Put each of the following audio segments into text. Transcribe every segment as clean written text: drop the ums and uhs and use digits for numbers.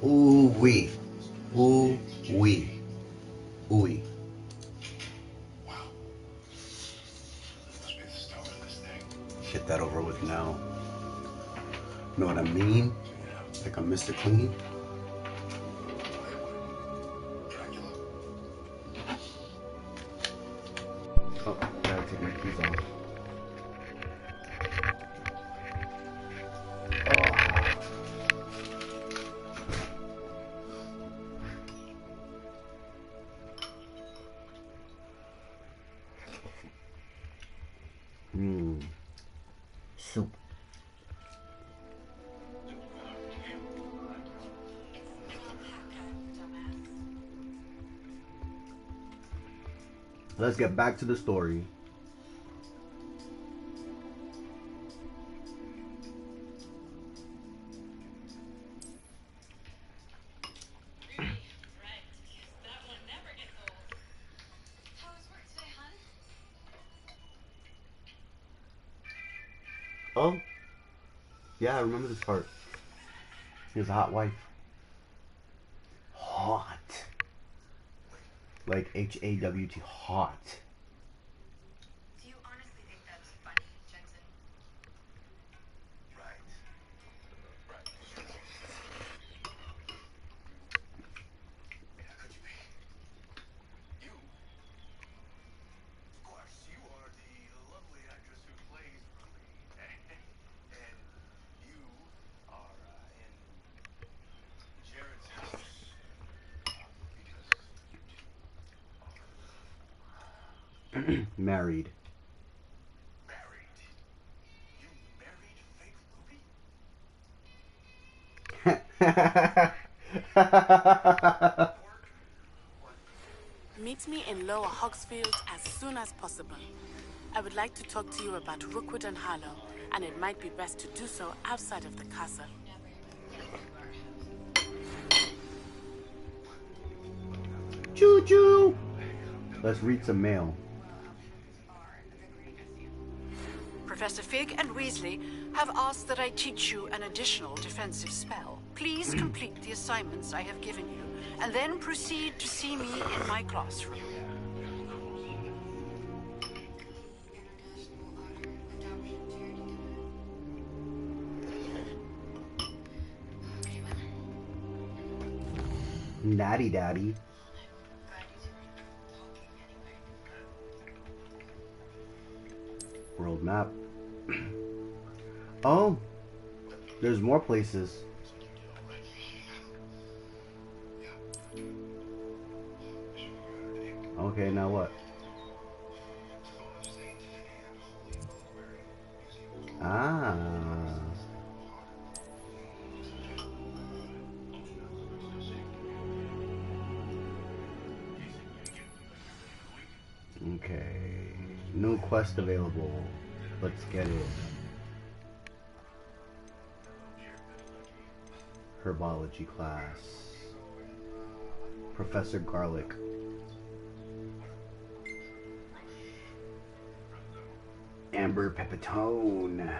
Ooh wee. Ooh wee. Ooh wee. Get that over with now. Know what I mean? Like I'm Mr. Clean. Oh, gotta take my keys off. Mmm. Soup. Let's get back to the story. Oh, yeah, I remember this part. He has a hot wife. Hot. Like HAWT, hot. Do you honestly think that's funny, Jensen? Right. How could you be? You? Of course, you are the lovely actress who plays Marie. And you are in Jared's house because you two are Married. married. You married fake Ruby? Meet me in Lower Hogsfield as soon as possible. I would like to talk to you about Rookwood and Harlow, and it might be best to do so outside of the castle. Choo choo! Let's read some mail. Professor Fig and Weasley have asked that I teach you an additional defensive spell. Please complete the assignments I have given you, and then proceed to see me in my classroom. Natty daddy. World map. Oh, there's more places. Okay, now what? Ah. Okay. New quest available. Let's get it. Herbology class. Professor Garlic. Amber Pepitone.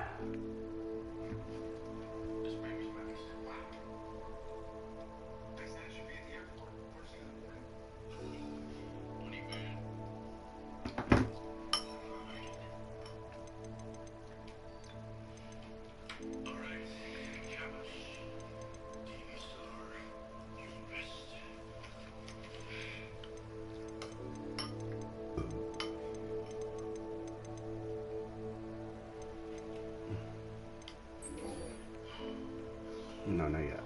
No, not yet.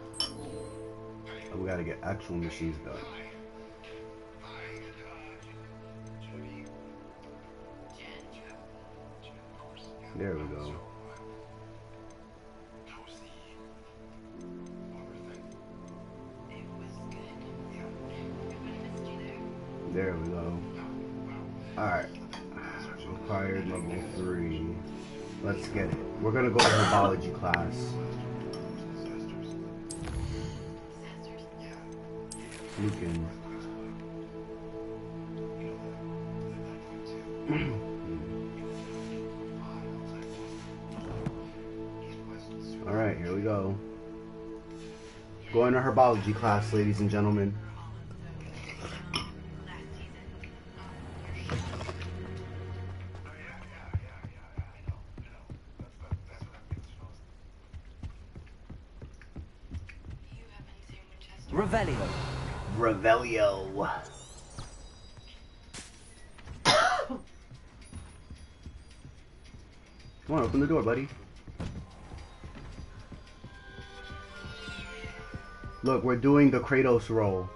We gotta get actual machines done. There we go. There we go. Alright. Required level 3. Let's get it. We're gonna go to herbology class. Lucan. Alright, here we go. Going to herbology class, ladies and gentlemen. Revelio. Revelio. Come on, open the door, buddy. Look, we're doing the Kratos roll.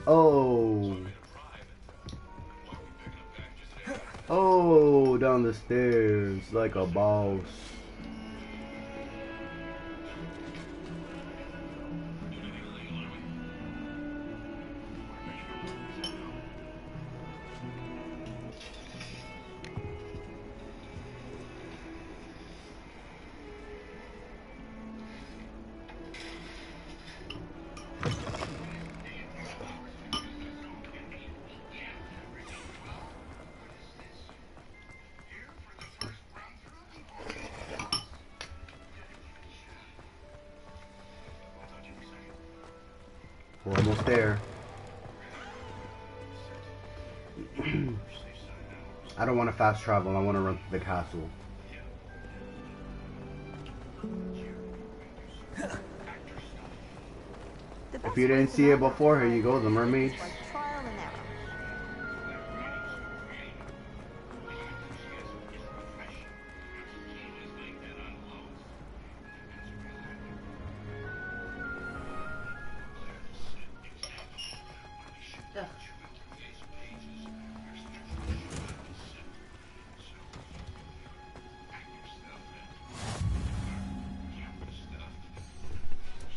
Oh. Oh, down the stairs like a boss. We're almost there. I don't want to fast travel. I want to run through the castle. If you didn't see it before, here you go, the mermaids.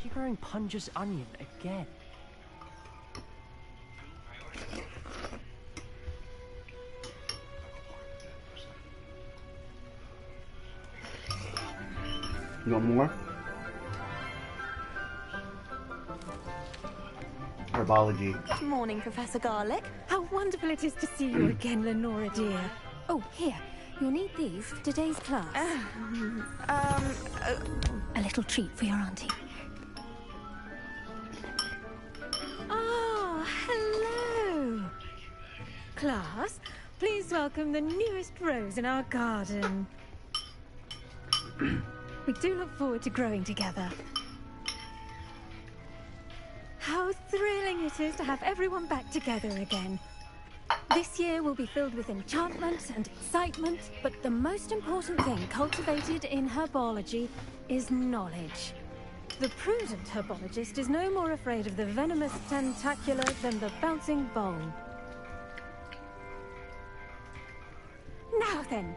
She's growing Punja's onion again. You want more? Herbology. Good morning, Professor Garlic. How wonderful it is to see you again, Lenora dear. Oh, here. You'll need these for today's class. A little treat for your auntie. Oh, hello. Class, please welcome the newest rose in our garden. We do look forward to growing together. How thrilling it is to have everyone back together again. This year will be filled with enchantment and excitement, but the most important thing cultivated in herbology is knowledge. The prudent herbologist is no more afraid of the venomous tentacular than the bouncing bone. Now then,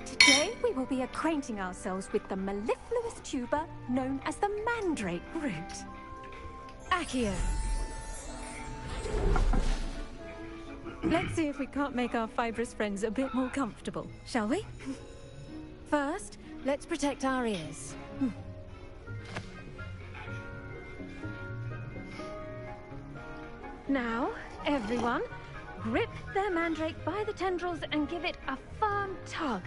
today we will be acquainting ourselves with the mellifluous tuber known as the mandrake root. Accio. Let's see if we can't make our fibrous friends a bit more comfortable, shall we? First, let's protect our ears. Now, everyone, grip their mandrake by the tendrils and give it a firm tug.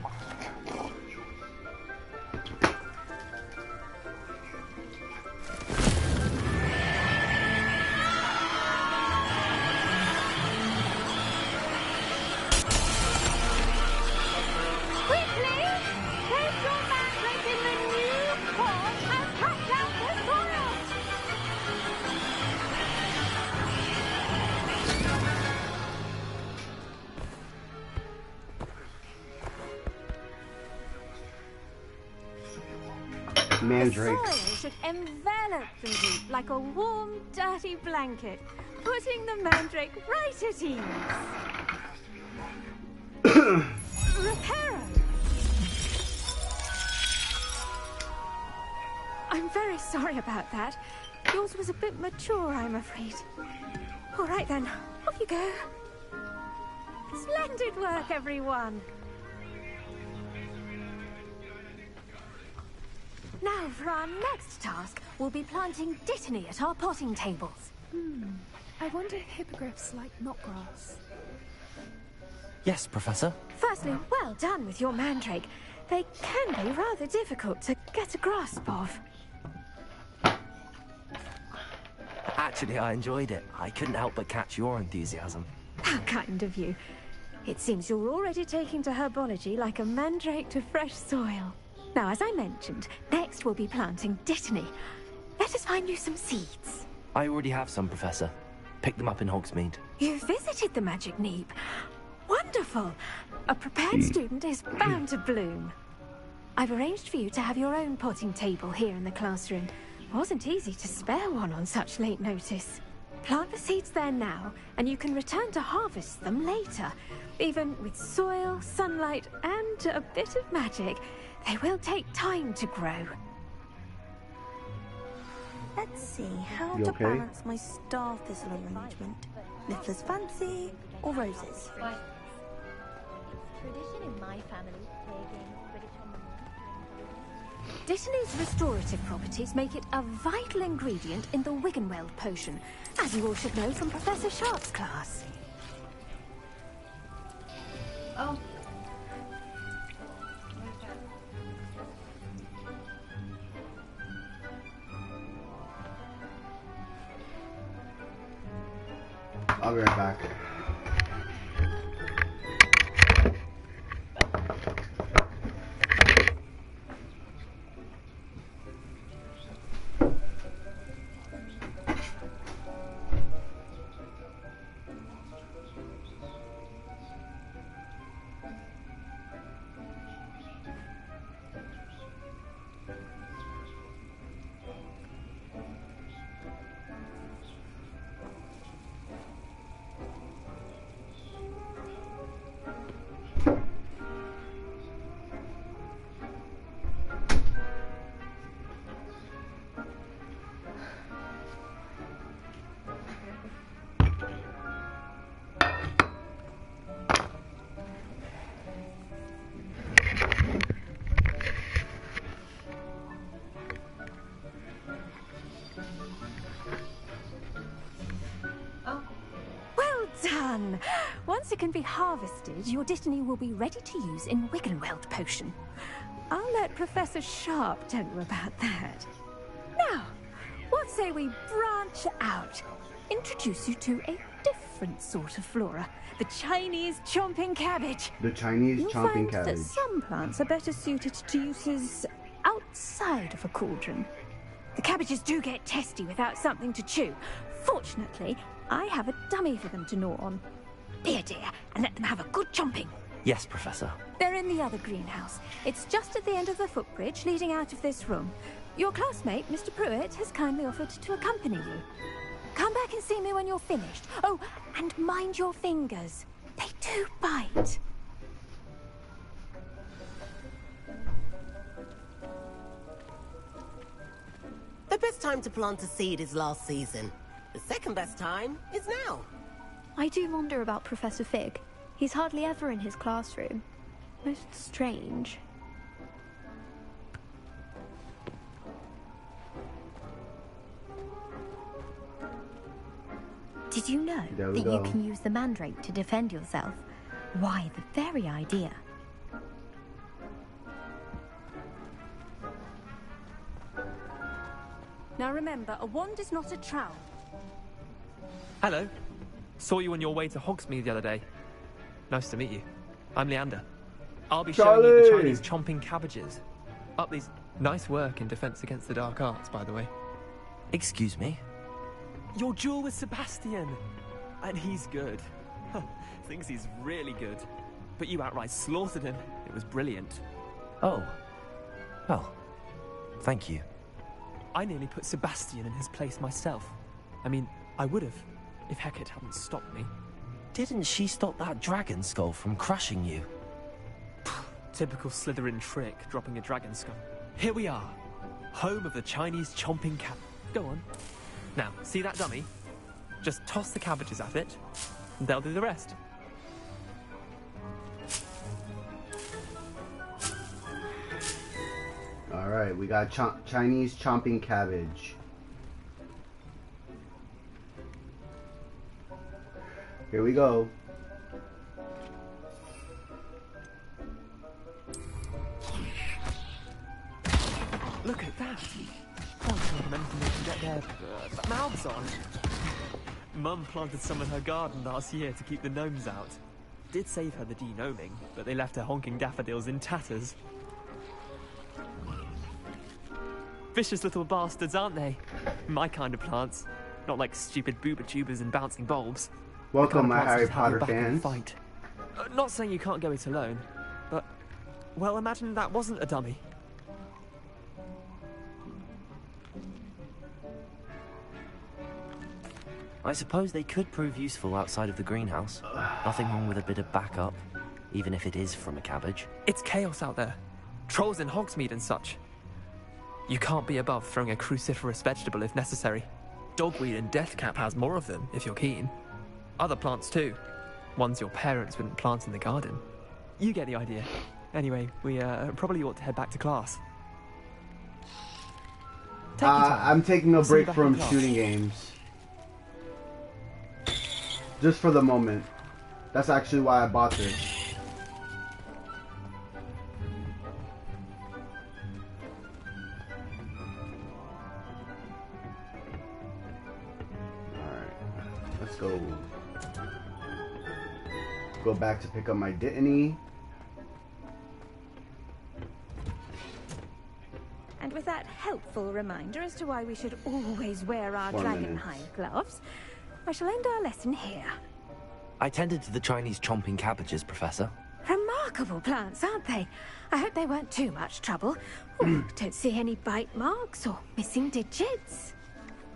Mandrake. The soil should envelop the root like a warm, dirty blanket, putting the mandrake right at ease. Reparo! I'm very sorry about that. Yours was a bit mature, I'm afraid. All right then, off you go. Splendid work, everyone. Now, for our next task, we'll be planting dittany at our potting tables. I wonder if hippogriffs like knotgrass. Yes, Professor. Firstly, well done with your mandrake. They can be rather difficult to get a grasp of. Actually, I enjoyed it. I couldn't help but catch your enthusiasm. How kind of you. It seems you're already taking to herbology like a mandrake to fresh soil. Now, as I mentioned, next we'll be planting dittany. Let us find you some seeds. I already have some, Professor. Picked them up in Hogsmeade. You visited the Magic Neep. Wonderful. A prepared student is bound to bloom. I've arranged for you to have your own potting table here in the classroom. Wasn't easy to spare one on such late notice. Plant the seeds there now, and you can return to harvest them later. Even with soil, sunlight, and a bit of magic, they will take time to grow. Let's see how You to okay? balance my star thistle arrangement. Niffler's fancy or roses? Tradition in my family, Dittany's restorative properties make it a vital ingredient in the Wiggenweld potion, as you all should know from Professor Sharp's class. Oh. I'll be right back. Done! Once it can be harvested, your dittany will be ready to use in Wiggenweld potion. I'll let Professor Sharp tell you about that. Now, what say we branch out? Introduce you to a different sort of flora. The Chinese chomping cabbage. The Chinese You'll chomping find cabbage. that some plants are better suited to uses outside of a cauldron. The cabbages do get testy without something to chew. Fortunately, I have a dummy for them to gnaw on. Dear, and let them have a good chomping. Yes, Professor. They're in the other greenhouse. It's just at the end of the footbridge leading out of this room. Your classmate, Mr. Pruitt, has kindly offered to accompany you. Come back and see me when you're finished. Oh, and mind your fingers. They do bite. The best time to plant a seed is last season. The second best time is now. I do wonder about Professor Fig. He's hardly ever in his classroom. Most strange. Did you know There that we you go. can use the mandrake to defend yourself? Why, the very idea. Now remember, a wand is not a trowel. Hello. Saw you on your way to Hogsmeade the other day. Nice to meet you. I'm Leander. I'll be showing you the Charlie! Chinese chomping cabbages. Up these... Nice work in Defense Against the Dark Arts, by the way. Excuse me? Your duel with Sebastian! And he's good. Thinks he's really good. But you outright slaughtered him. It was brilliant. Oh. Well, thank you. I nearly put Sebastian in his place myself. I mean, I would have, if Hecate hadn't stopped me. Didn't she stop that dragon skull from crushing you? Typical Slytherin trick, dropping a dragon skull. Here we are, home of the Chinese chomping cab. Go on. Now, see that dummy? Just toss the cabbages at it, and they'll do the rest. Alright, we got Chinese chomping cabbage. Here we go. Look at that! Can't think of anything they can get their mouths on. Mum planted some in her garden last year to keep the gnomes out. Did save her the de-gnoming, but they left her honking daffodils in tatters. Vicious little bastards, aren't they? My kind of plants. Not like stupid booba tubers and bouncing bulbs. Welcome, The my kind of Harry plants that have your Potter back in a fans. Fight. Not saying you can't go it alone, but... Well, imagine that wasn't a dummy. I suppose they could prove useful outside of the greenhouse. Nothing wrong with a bit of backup, even if it is from a cabbage. It's chaos out there. Trolls in Hogsmeade and such. You can't be above throwing a cruciferous vegetable if necessary. Dogweed and deathcap has more of them, if you're keen. Other plants too. Ones your parents wouldn't plant in the garden. You get the idea. Anyway, we probably ought to head back to class. Take your time. I'm taking a See you break back from in class. shooting games. Just for the moment. That's actually why I bought this. Alright. Let's go. Go back to pick up my Dittany. And with that helpful reminder as to why we should always wear our 4 dragon minutes. hide gloves, I shall end our lesson here. I tended to the Chinese chomping cabbages, Professor. Remarkable plants, aren't they? I hope they weren't too much trouble. Oh, don't see any bite marks or missing digits.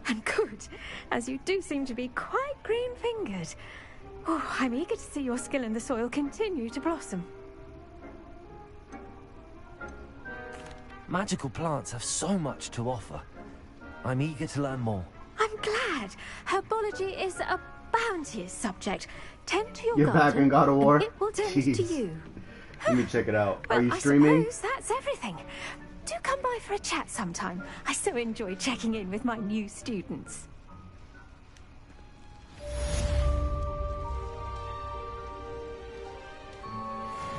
And good, as you do seem to be quite green-fingered. Oh, I'm eager to see your skill in the soil continue to blossom. Magical plants have so much to offer. I'm eager to learn more. I'm glad. Herbology is a bounteous subject. Tend to your You're back garden, in God of War? and it will tend to Jeez. you. Let me check it out. Well, Are you I streaming? suppose that's everything. Do come by for a chat sometime. I so enjoy checking in with my new students.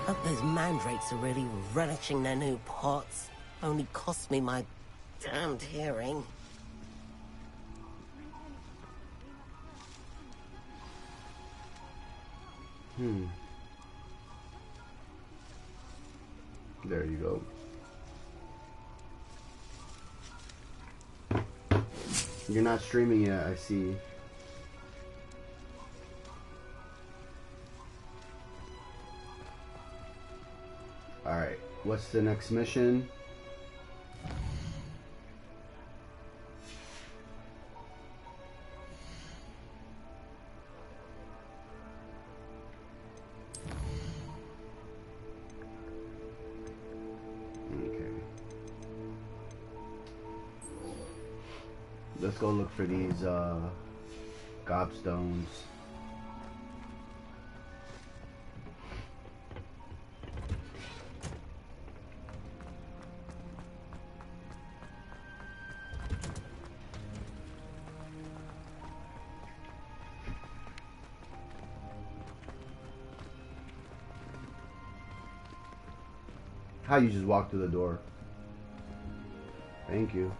Hope those mandrakes are really relishing their new pots. Only cost me my damned hearing. There you go. You're not streaming yet, I see. Alright, what's the next mission? Okay. Let's go look for these gobstones. How you just walk through the door? Thank you.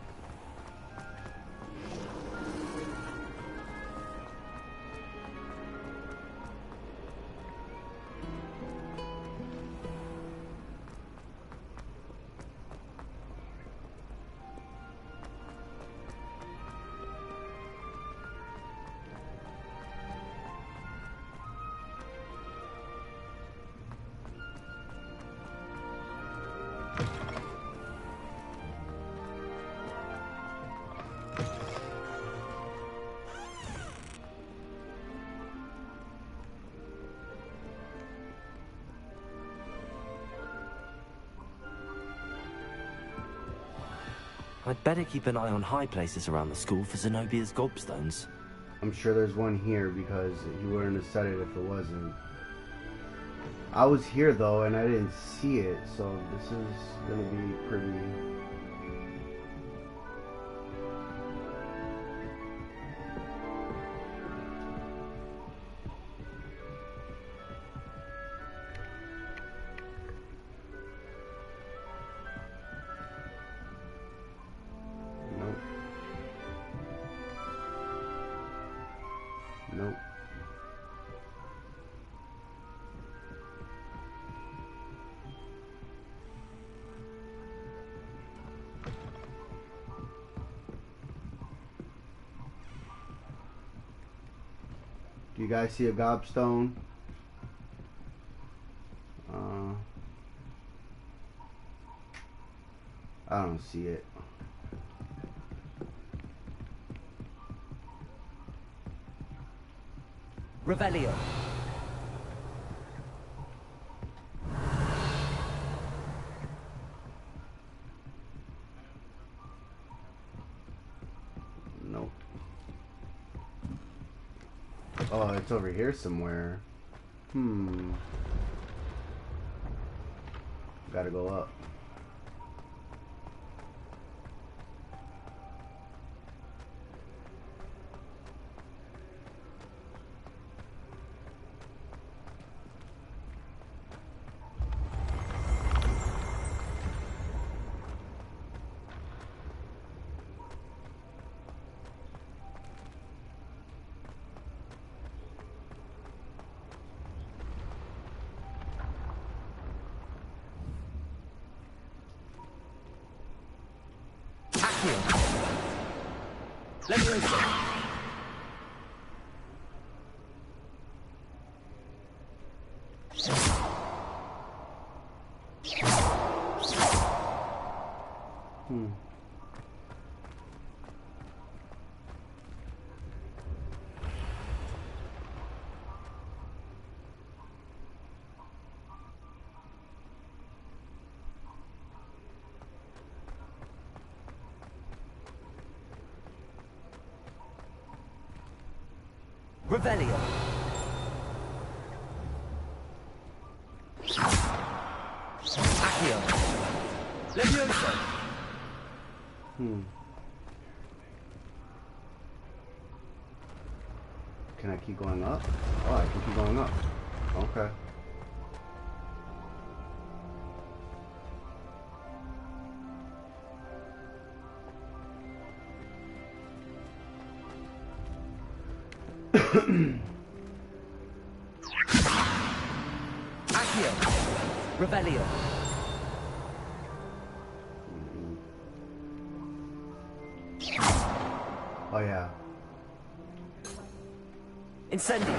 I'd better keep an eye on high places around the school for Zenobia's gobstones. I'm sure there's one here because he wouldn't have said it if it wasn't. I was here though and I didn't see it, so this is gonna be pretty... Nope. Nope. Do you guys see a gobstone? I don't see it. Revelio. Nope. Oh, it's over here somewhere. Gotta go up. Let me go. Revelio. Accio. Levioso. Can I keep going up? Oh, I can keep going up. Okay. Accio. Revelio. Oh yeah. Incendio.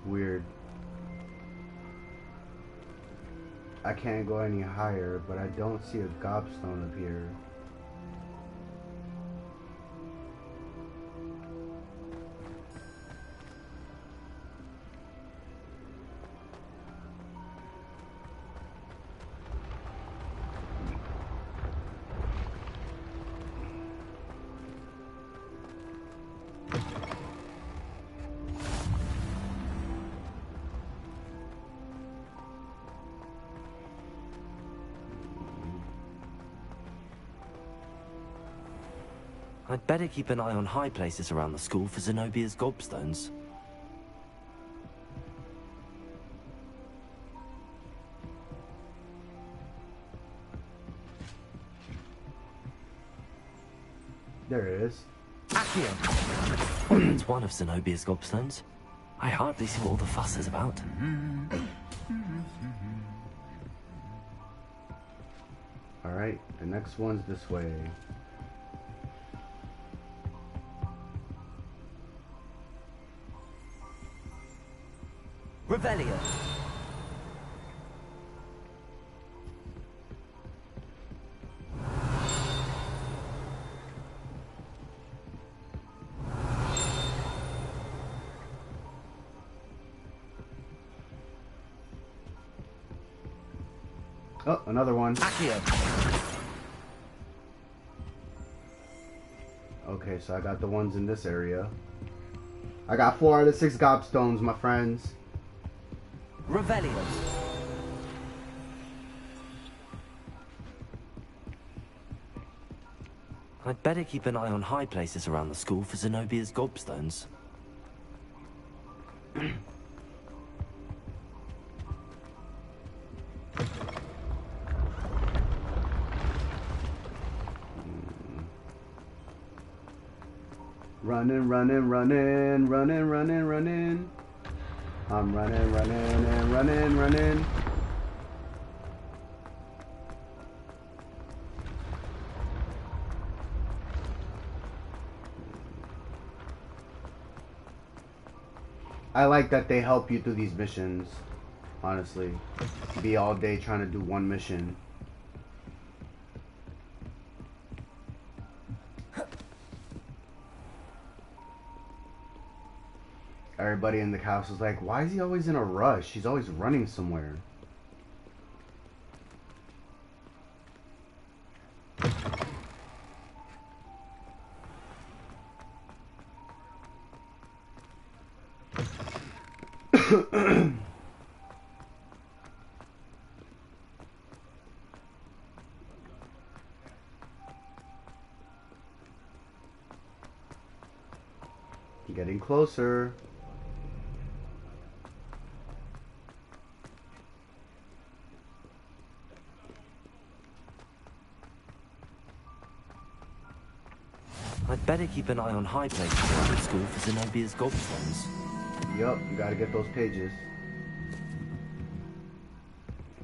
Weird. I can't go any higher, but I don't see a gobstone up here. I'd better keep an eye on high places around the school for Zenobia's gobstones. There it is. Accio. Well, that's one of Zenobia's gobstones. I hardly see what all the fuss is about. Alright, the next one's this way. Revelio. Oh, another one. Accio. Okay, so I got the ones in this area. I got 4 out of 6 gobstones, my friends. Revelio. I'd better keep an eye on high places around the school for Zenobia's gobstones. Running, running, running, running, running, running. I'm running, running, and running, running. I like that they help you through these missions, honestly. Be all day trying to do one mission. Everybody in the house is like, why is he always in a rush? He's always running somewhere. Getting closer. I'd better keep an eye on high places around school for Zenobia's gobstones. Yup, you gotta get those pages.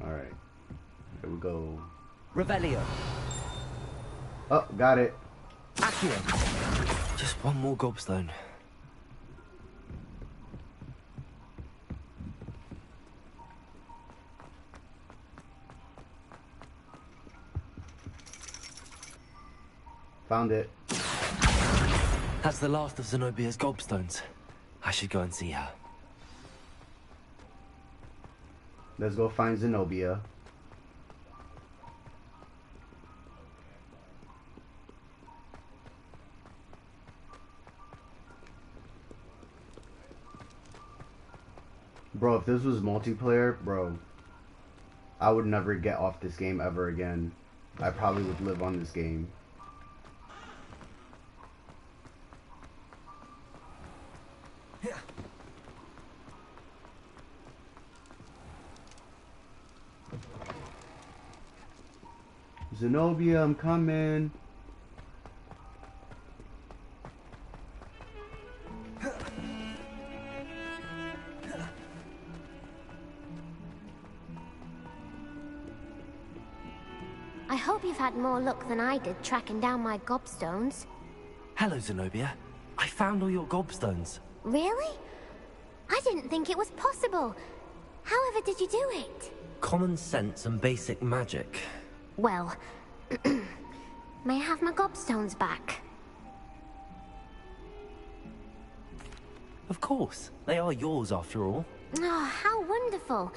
Alright. Here we go. Revelio. Oh, got it. Accio. Just one more gobstone. Found it. That's the last of Zenobia's gobstones. I should go and see her. Let's go find Zenobia. Bro, if this was multiplayer, bro, I would never get off this game ever again. I probably would live on this game. Zenobia, I'm coming. I hope you've had more luck than I did tracking down my gobstones. Hello, Zenobia. I found all your gobstones. Really? I didn't think it was possible. However did you do it? Common sense and basic magic. Well, may I have my gobstones back? Of course. They are yours after all. Oh, how wonderful.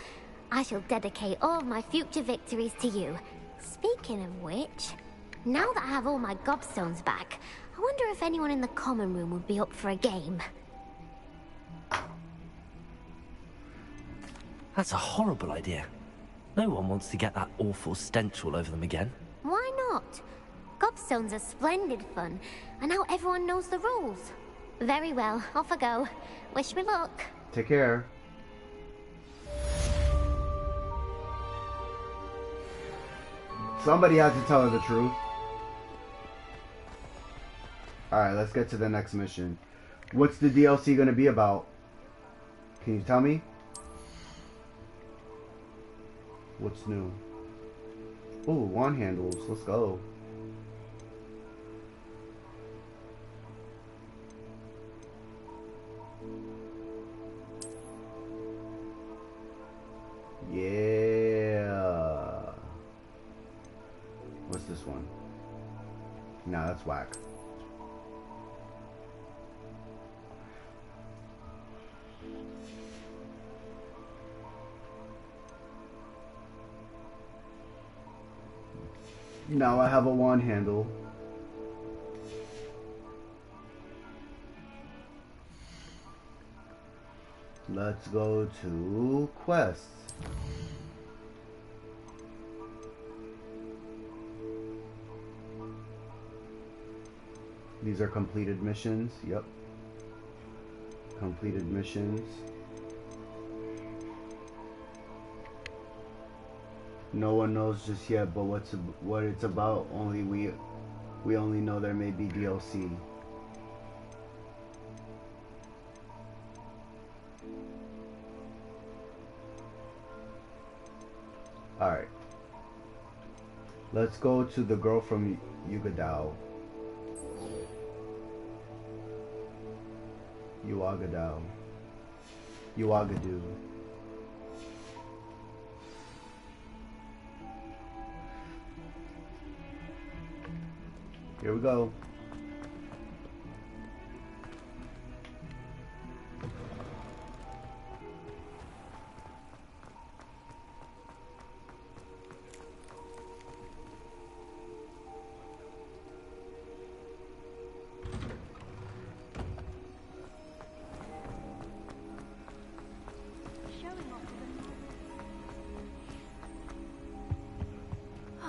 I shall dedicate all of my future victories to you. Speaking of which, now that I have all my gobstones back, I wonder if anyone in the common room would be up for a game. That's a horrible idea. No one wants to get that awful stench all over them again. Why not? Gobstones are splendid fun, and now everyone knows the rules. Very well, off I go. Wish me luck. Take care. Somebody has to tell her the truth. Alright, let's get to the next mission. What's the DLC gonna be about? Can you tell me? What's new? Oh, wand handles. Let's go. Yeah. What's this one? Nah, that's whack. Now I have a wand handle. Let's go to quests. These are completed missions. Yep. Completed missions. No one knows just yet, but what it's about. Only we only know there may be DLC. Alright. Let's go to the girl from Yugadao. Uagadao. Uagadu. Here we go.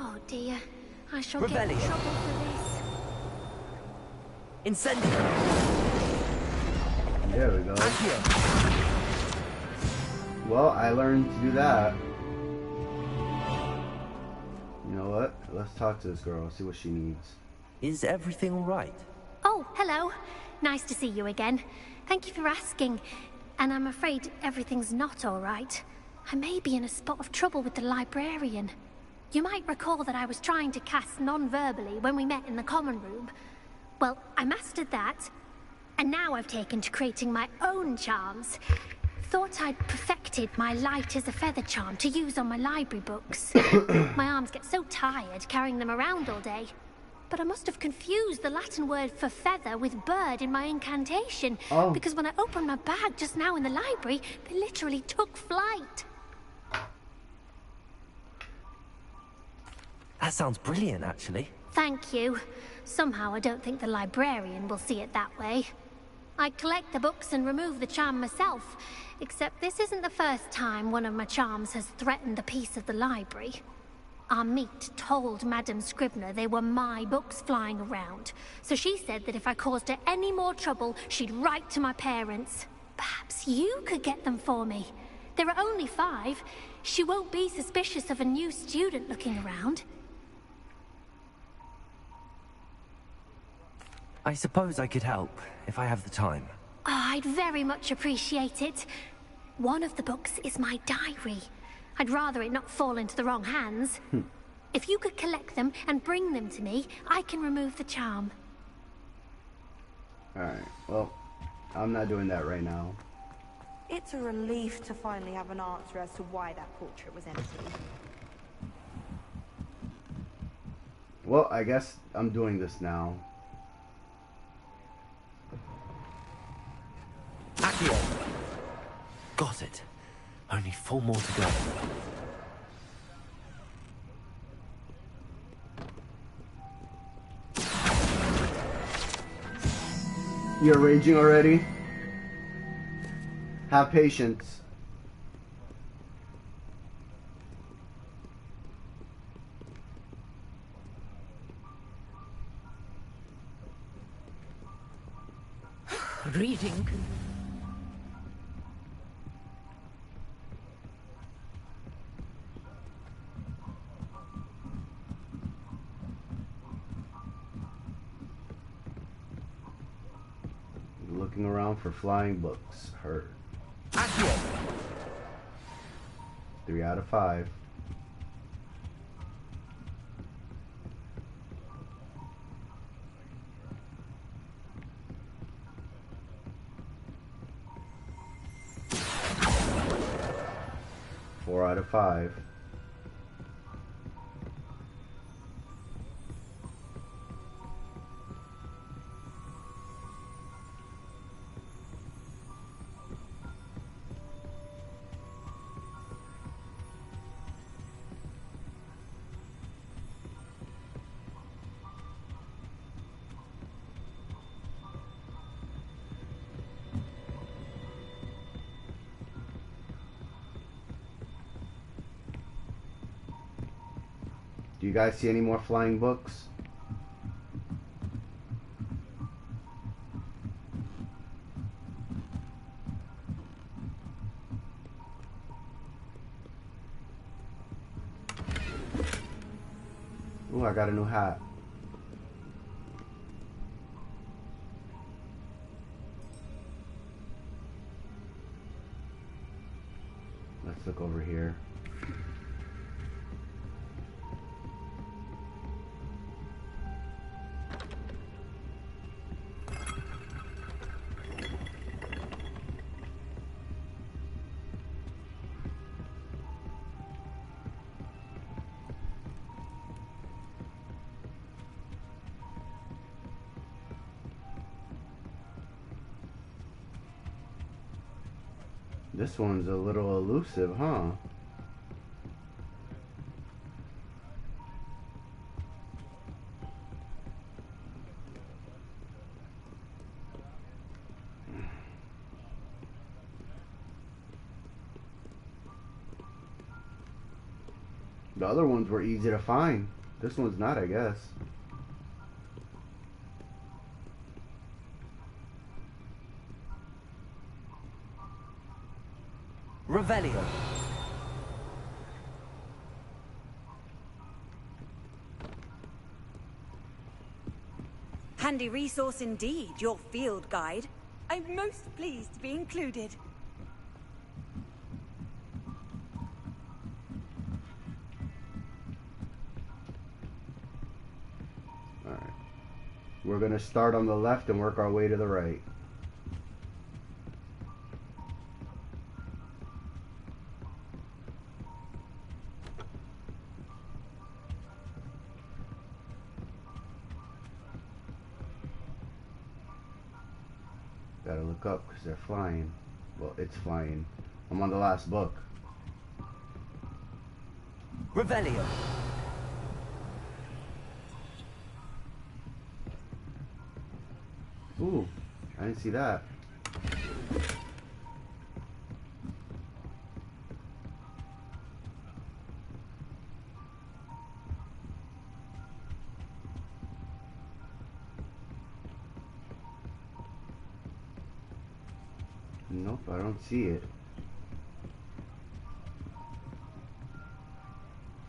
Oh dear, I shall Revelio. get in trouble for this. Incendio. There we go. Accio. Well, I learned to do that. You know what? Let's talk to this girl, see what she needs. Is everything all right? Oh, hello. Nice to see you again. Thank you for asking. And I'm afraid everything's not all right. I may be in a spot of trouble with the librarian. You might recall that I was trying to cast non-verbally when we met in the common room. Well, I mastered that, and now I've taken to creating my own charms. Thought I'd perfected my light as a feather charm to use on my library books. My arms get so tired carrying them around all day. But I must have confused the Latin word for feather with bird in my incantation. Oh. Because when I opened my bag just now in the library, they literally took flight. That sounds brilliant, actually. Thank you. Somehow I don't think the librarian will see it that way. I collect the books and remove the charm myself, except this isn't the first time one of my charms has threatened the peace of the library. Our meet told Madame Scribner they were my books flying around, so she said that if I caused her any more trouble, she'd write to my parents. Perhaps you could get them for me. There are only 5. She won't be suspicious of a new student looking around. I suppose I could help, if I have the time. Oh, I'd very much appreciate it. One of the books is my diary. I'd rather it not fall into the wrong hands. If you could collect them and bring them to me, I can remove the charm. Alright, well, I'm not doing that right now. It's a relief to finally have an answer as to why that portrait was empty. Well, I guess I'm doing this now. Accio. Got it. Only 4 more to go. You're raging already? Have patience. Reading. Looking around for flying books. Heard. Accio. 3 out of 5. Four out of 5. Do you guys see any more flying books? Ooh, I got a new hat. Let's look over here. This one's a little elusive, huh? The other ones were easy to find. This one's not, I guess. Revelio. Handy resource indeed, your field guide. I'm most pleased to be included. Alright. We're gonna start on the left and work our way to the right. Gotta look up because they're flying. Well, it's flying. I'm on the last book. Revelio. Ooh, I didn't see that. Nope, I don't see it.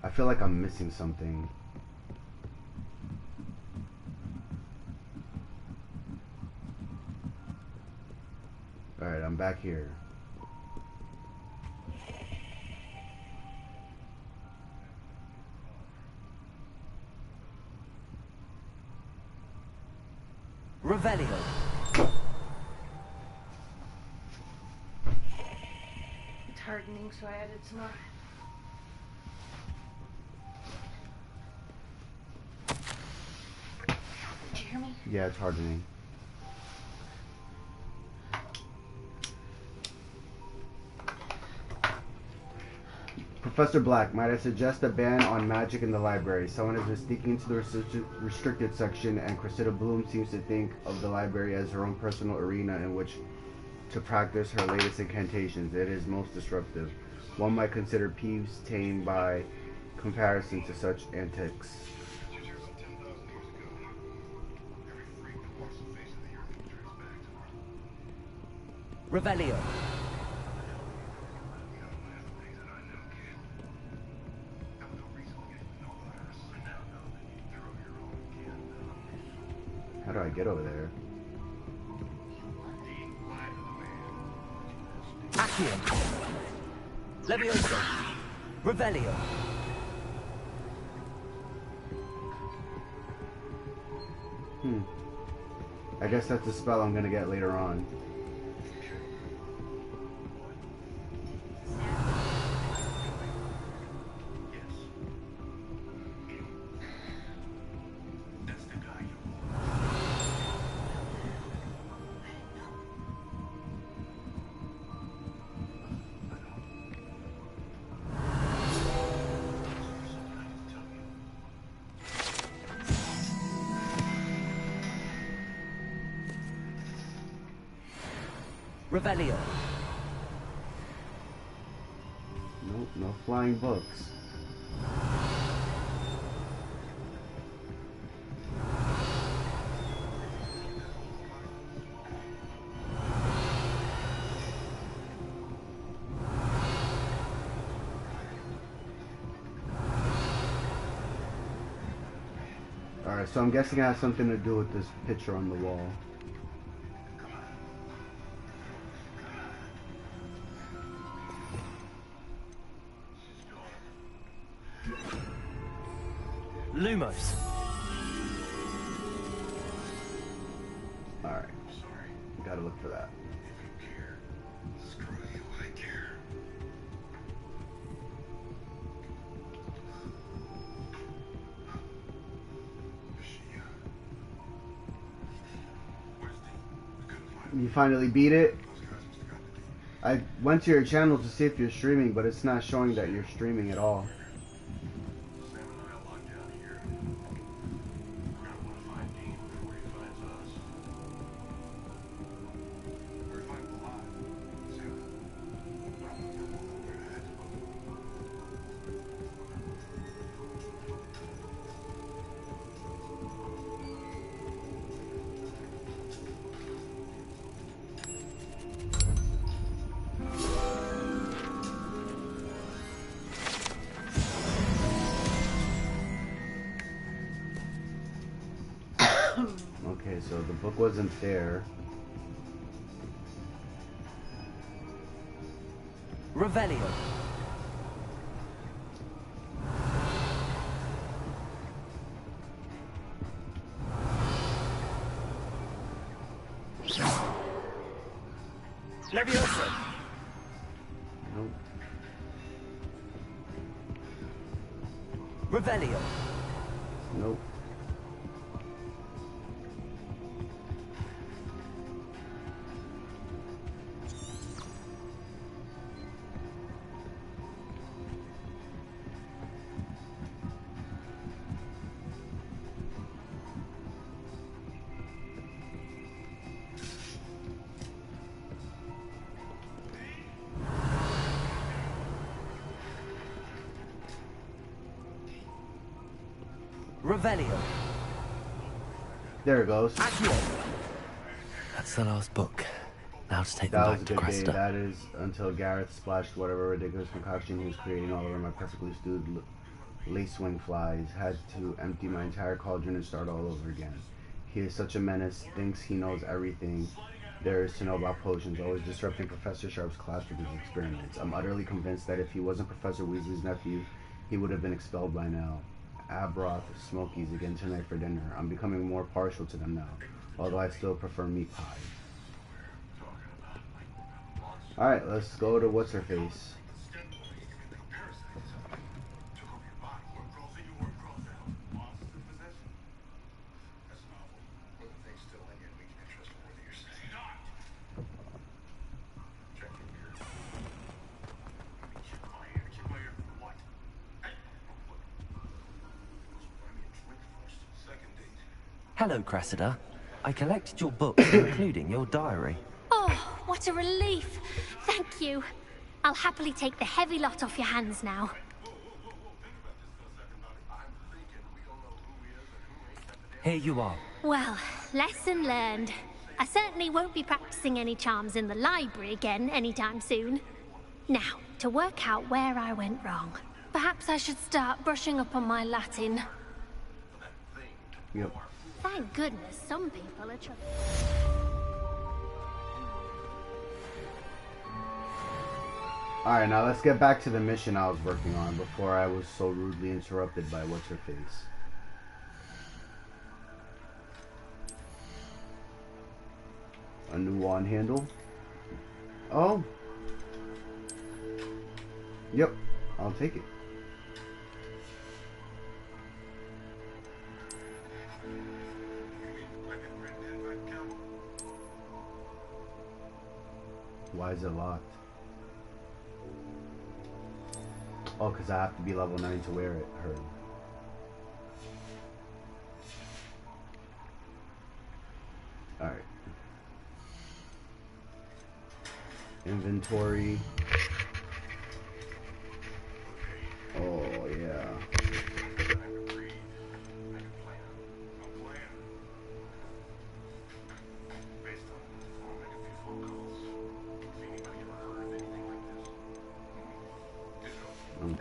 I feel like I'm missing something. Alright, I'm back here. Revelio. It's hardening, so I added some more. Did you hear me? Yeah, it's hardening. Professor Black, might I suggest a ban on magic in the library? Someone has been sneaking into the restricted section, and Cressida Bloom seems to think of the library as her own personal arena in which to practice her latest incantations. It is most disruptive. One might consider Peeves tame by comparison to such antics. Revelio. How do I get over there? Accio. Levioso. Revelio. I guess that's a spell I'm gonna get later on. Revelio. Nope, no flying books. Alright, so I'm guessing it has something to do with this picture on the wall. Lumos. Alright. Gotta look for that. You finally beat it? I went to your channel to see if you're streaming, but it's not showing that you're streaming at all. Okay, so the book wasn't there. Revelio. Leviosa. Nope. Revelio. Nope. Revelio. There it goes. That's the last book. Now to take That them was a back to good day. Cresta. That is until Gareth splashed whatever ridiculous concoction he was creating all over my perfectly stewed lacewing flies. Had to empty my entire cauldron and start all over again. He is such a menace, thinks he knows everything there is to know about potions, always disrupting Professor Sharp's class with his experiments. I'm utterly convinced that if he wasn't Professor Weasley's nephew, he would have been expelled by now. Abroth Smokies again tonight for dinner. I'm becoming more partial to them now, although I still prefer meat pie. Alright, let's go to what's-her-face. Hello, Cressida. I collected your books, including your diary. Oh, what a relief. Thank you. I'll happily take the heavy lot off your hands now. Here you are. Well, lesson learned. I certainly won't be practicing any charms in the library again anytime soon. Now, to work out where I went wrong. Perhaps I should start brushing up on my Latin. Yep. Thank goodness some people are trying. Alright, now let's get back to the mission I was working on before I was so rudely interrupted by what's-her-face. A new wand handle. Oh. Yep, I'll take it. Why is it locked? Oh, because I have to be level 9 to wear it. Heard. Alright. Inventory. Oh, yeah. Okay.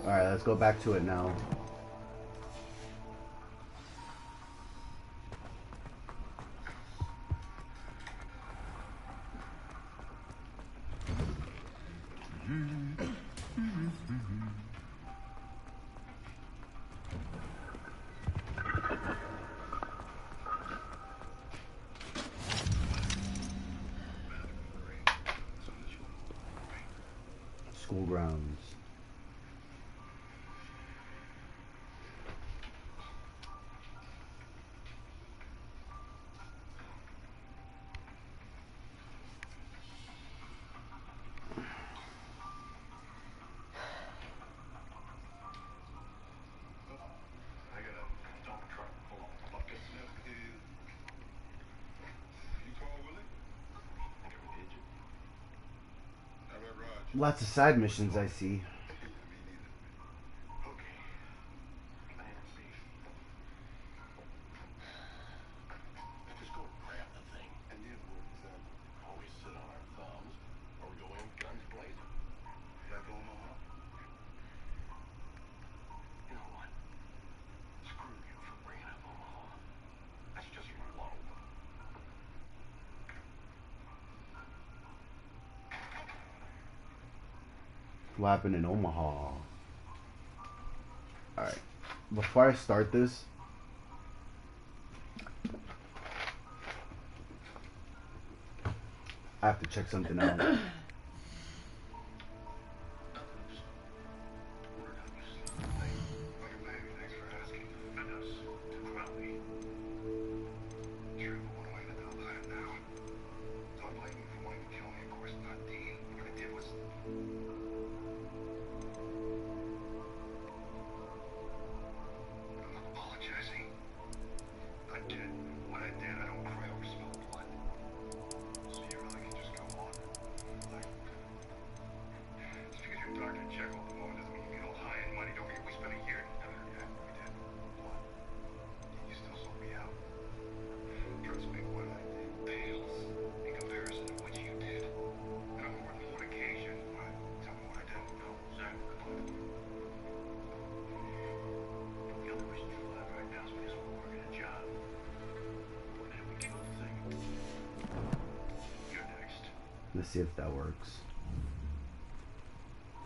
Alright, let's go back to it now. School grounds. Lots of side missions I see. Just go grab the thing, and then always sit on our thumbs, or go in guns blazing. Like Omaha? You know what? Screw you for bringing up Omaha. That's just low. What happened in Omaha? Alright. Before I start this, I have to check something out. Let's see if that works.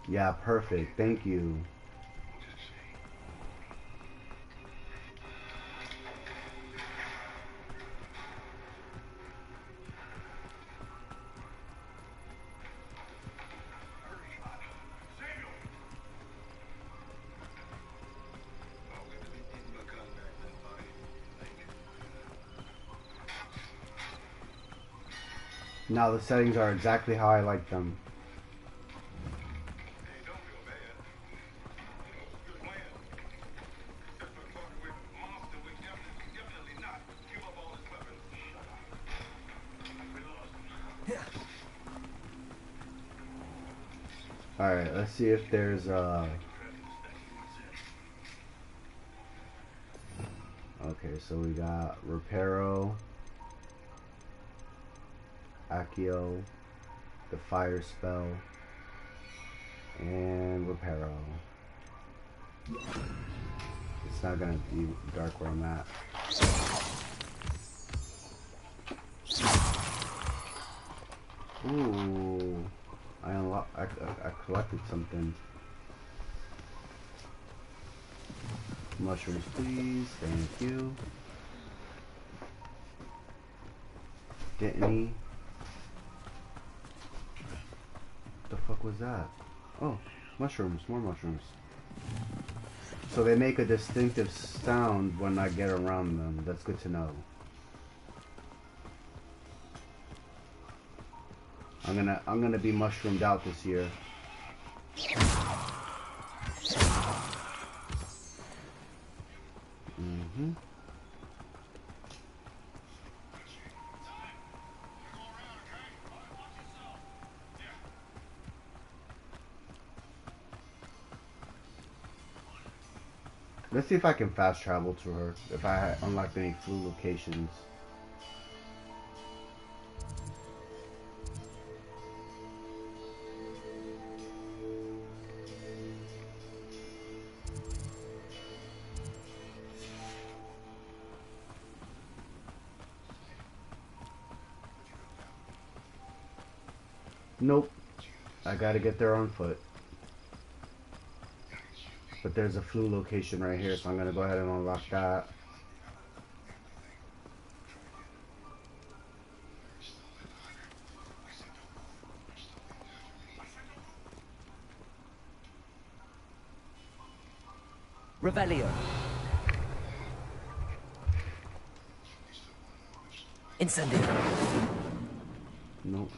Yeah, perfect. Thank you. Now the settings are exactly how I like them. Alright, let's see if there's okay, so we got Reparo, Accio, the fire spell, and Reparo. It's not gonna be dark where I'm at. Ooh, I collected something. Mushrooms, please. Thank you. Didn't he? The fuck was that? Oh, mushrooms, more mushrooms. So they make a distinctive sound when I get around them. That's good to know. I'm gonna be mushroomed out this year. Let's see if I can fast travel to her, if I unlocked any flu locations. Nope. I gotta get there on foot. But there's a flu location right here, so I'm gonna go ahead and unlock that. Revelio. Incendio. Nope.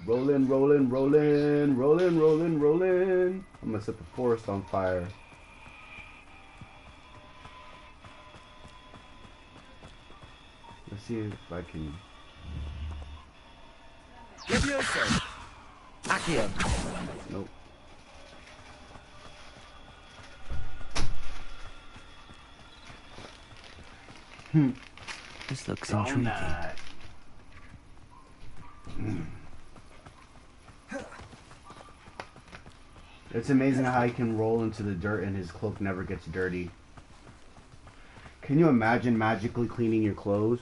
Rolling, rolling, rolling, rolling, rolling, rolling. I'm gonna set the forest on fire. Let's see if I can. Levioso! Accio! Nope. This looks intriguing. It's amazing how he can roll into the dirt and his cloak never gets dirty. Can you imagine magically cleaning your clothes?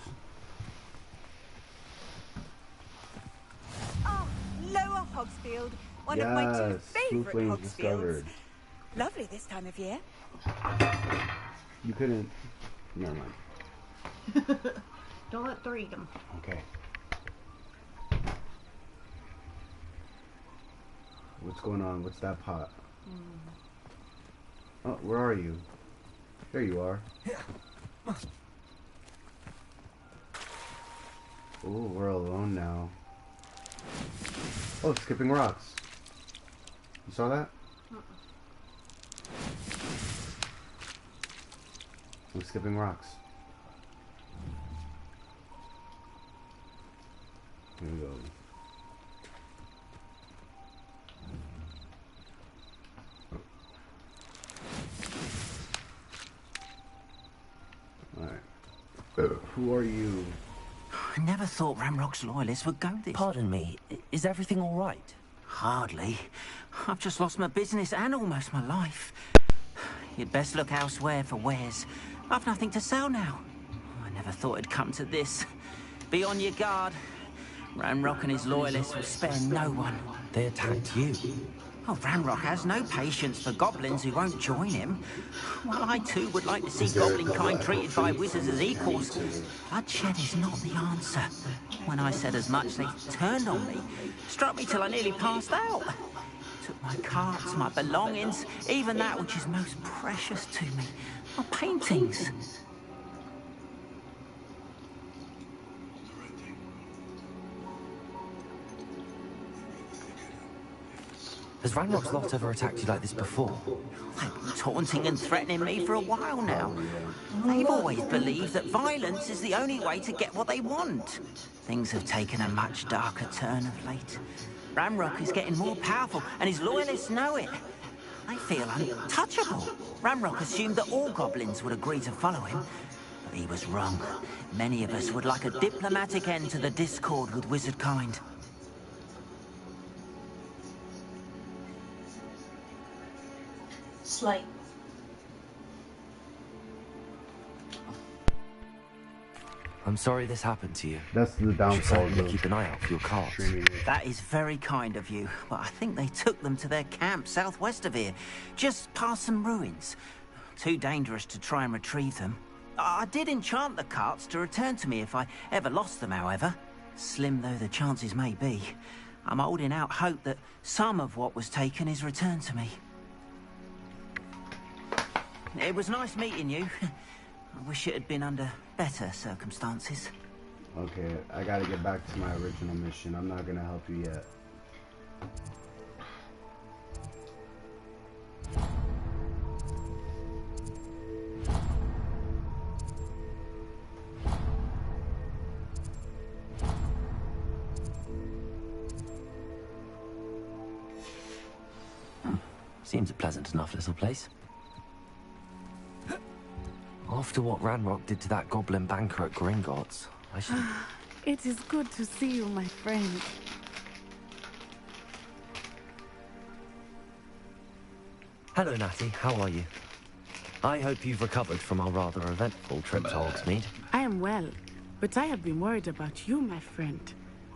Ah, Lower Hogsfield, one of my two favourite Hogsfields. Discovered. Lovely this time of year. You couldn't. Never mind. Don't let the read them. Okay. What's going on? What's that pot? Oh, where are you? There you are. Ooh, we're alone now. Oh, skipping rocks. You saw that? I'm skipping rocks. Here we go. Alright. Who are you? I never thought Ramrock's loyalists would go this. Pardon me, is everything all right? Hardly. I've just lost my business and almost my life. You'd best look elsewhere for wares. I've nothing to sell now. I never thought it'd come to this. Be on your guard. Ramrock and his loyalists will spare no one. They attacked you. Oh, Ramrock has no patience for goblins who won't join him. While I too would like to see goblin kind treated by wizards as equals, bloodshed is not the answer. When I said as much, they turned on me, struck me till I nearly passed out. Took my carts, my belongings, even that which is most precious to me, my paintings. Has Ranrock's lot ever attacked you like this before? They've been taunting and threatening me for a while now. They've always believed that violence is the only way to get what they want. Things have taken a much darker turn of late. Ramrock is getting more powerful, and his loyalists know it. They feel untouchable. Ramrock assumed that all goblins would agree to follow him, but he was wrong. Many of us would like a diplomatic end to the discord with wizard kind. Slight. I'm sorry this happened to you. That's the downfall. You keep an eye out for your carts. That is very kind of you, but I think they took them to their camp southwest of here, just past some ruins. Too dangerous to try and retrieve them. I did enchant the carts to return to me if I ever lost them, however. Slim though the chances may be, I'm holding out hope that some of what was taken is returned to me. It was nice meeting you. I wish it had been under better circumstances. Okay, I gotta get back to my original mission. I'm not gonna help you yet. Seems a pleasant enough little place. After what Ranrock did to that goblin banker at Gringotts, I should... It is good to see you, my friend. Hello, Natty. How are you? I hope you've recovered from our rather eventful trip to Hogsmeade. I am well, but I have been worried about you, my friend.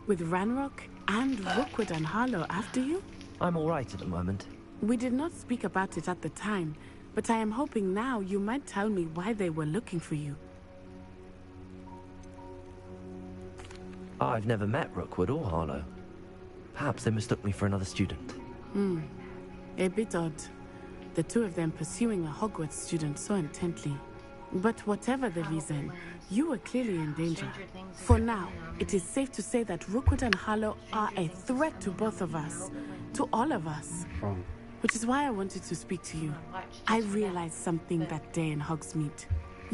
With Ranrock and Rookwood and Harlow after you? I'm all right at the moment. We did not speak about it at the time, but I am hoping now you might tell me why they were looking for you. I've never met Rookwood or Harlow. Perhaps they mistook me for another student. A bit odd. The two of them pursuing a Hogwarts student so intently. But whatever the reason, you were clearly in danger. For now, it is safe to say that Rookwood and Harlow are a threat to both of us. To all of us. Which is why I wanted to speak to you. I realized something that day in Hogsmeade.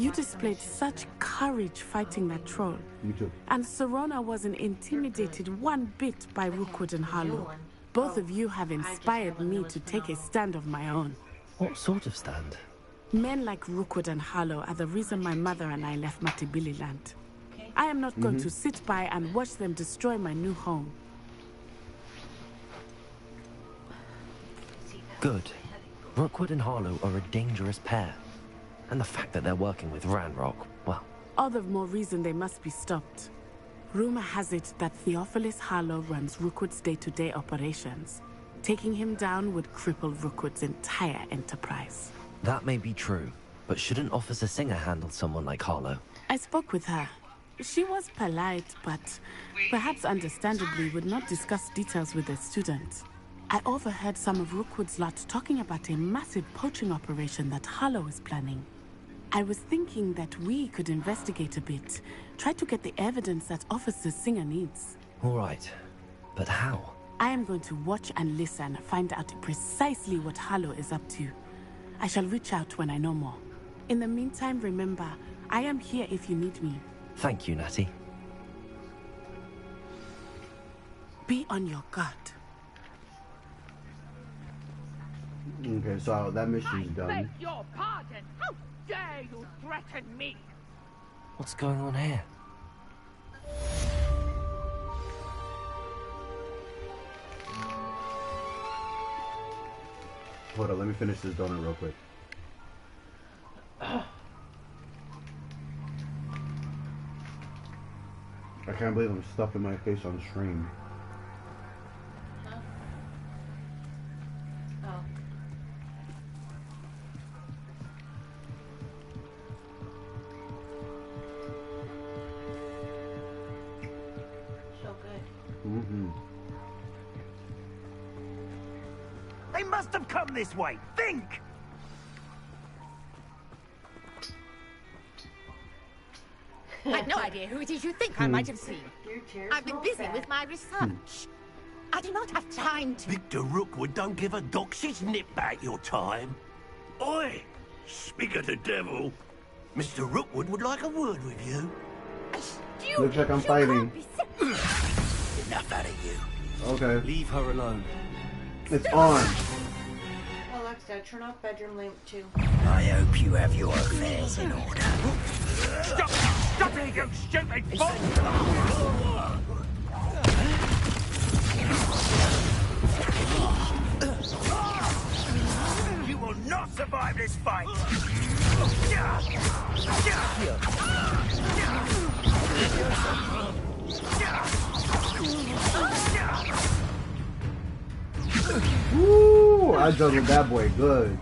You displayed such courage fighting that troll. You too. And Serona wasn't intimidated one bit by Rookwood and Harlow. Both of you have inspired me to take a stand of my own. What sort of stand? Men like Rookwood and Harlow are the reason my mother and I left Matibili land. I am not going to sit by and watch them destroy my new home. Good. Rookwood and Harlow are a dangerous pair. And the fact that they're working with Ranrock, well... All the more reason they must be stopped. Rumor has it that Theophilus Harlow runs Rookwood's day-to-day operations. Taking him down would cripple Rookwood's entire enterprise. That may be true, but shouldn't Officer Singer handle someone like Harlow? I spoke with her. She was polite, but perhaps understandably would not discuss details with the student. I overheard some of Rookwood's lot talking about a massive poaching operation that Harlow is planning. I was thinking that we could investigate a bit, try to get the evidence that Officer Singer needs. All right, but how? I am going to watch and listen, find out precisely what Harlow is up to. I shall reach out when I know more. In the meantime, remember, I am here if you need me. Thank you, Natty. Be on your guard. Okay, so that mission's I done. beg your pardon. How dare you threaten me? What's going on here? Hold on, let me finish this donut real quick. I can't believe I'm stuffing my face on stream. They must have come this way. Think! I've no idea who it is you think I might have seen. I've been busy with my research. I do not have time to... Victor Rookwood don't give a doxy's nip back your time. Oi! Speak of the devil. Mr. Rookwood would like a word with you. Looks like I'm fighting. Enough out of you. Okay. Leave her alone. It's on. Alexa, turn off bedroom lamp 2. I hope you have your affairs in order. Stop! Stop it, you stupid fool! You will not survive this fight! Woo! I juggled that boy good.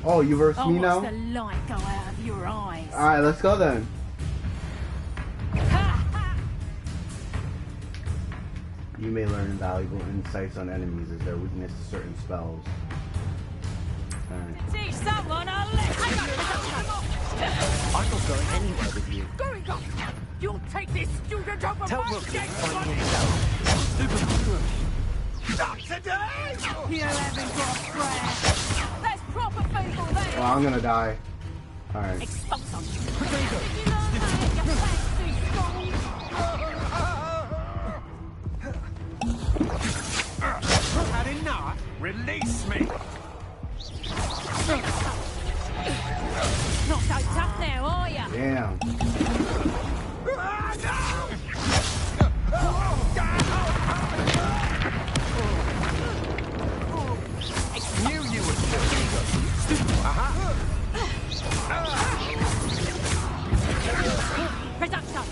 Oh, you verse me now? Watch the light go out of your eyes. Alright, let's go then. You may learn valuable insights on enemies as their weakness to certain spells. Alright. Teach someone a lesson. I'm not going anywhere with you. Going up! You'll take this student over Tell my Rook to dead find body! himself. Stupid. Not today! You haven't got prayer. There's proper people there. Well, I'm gonna die. Alright. Expose them. Had enough? Release me! Not so tough now, are you? Damn. Knew you would kill me. Aha! Reduction.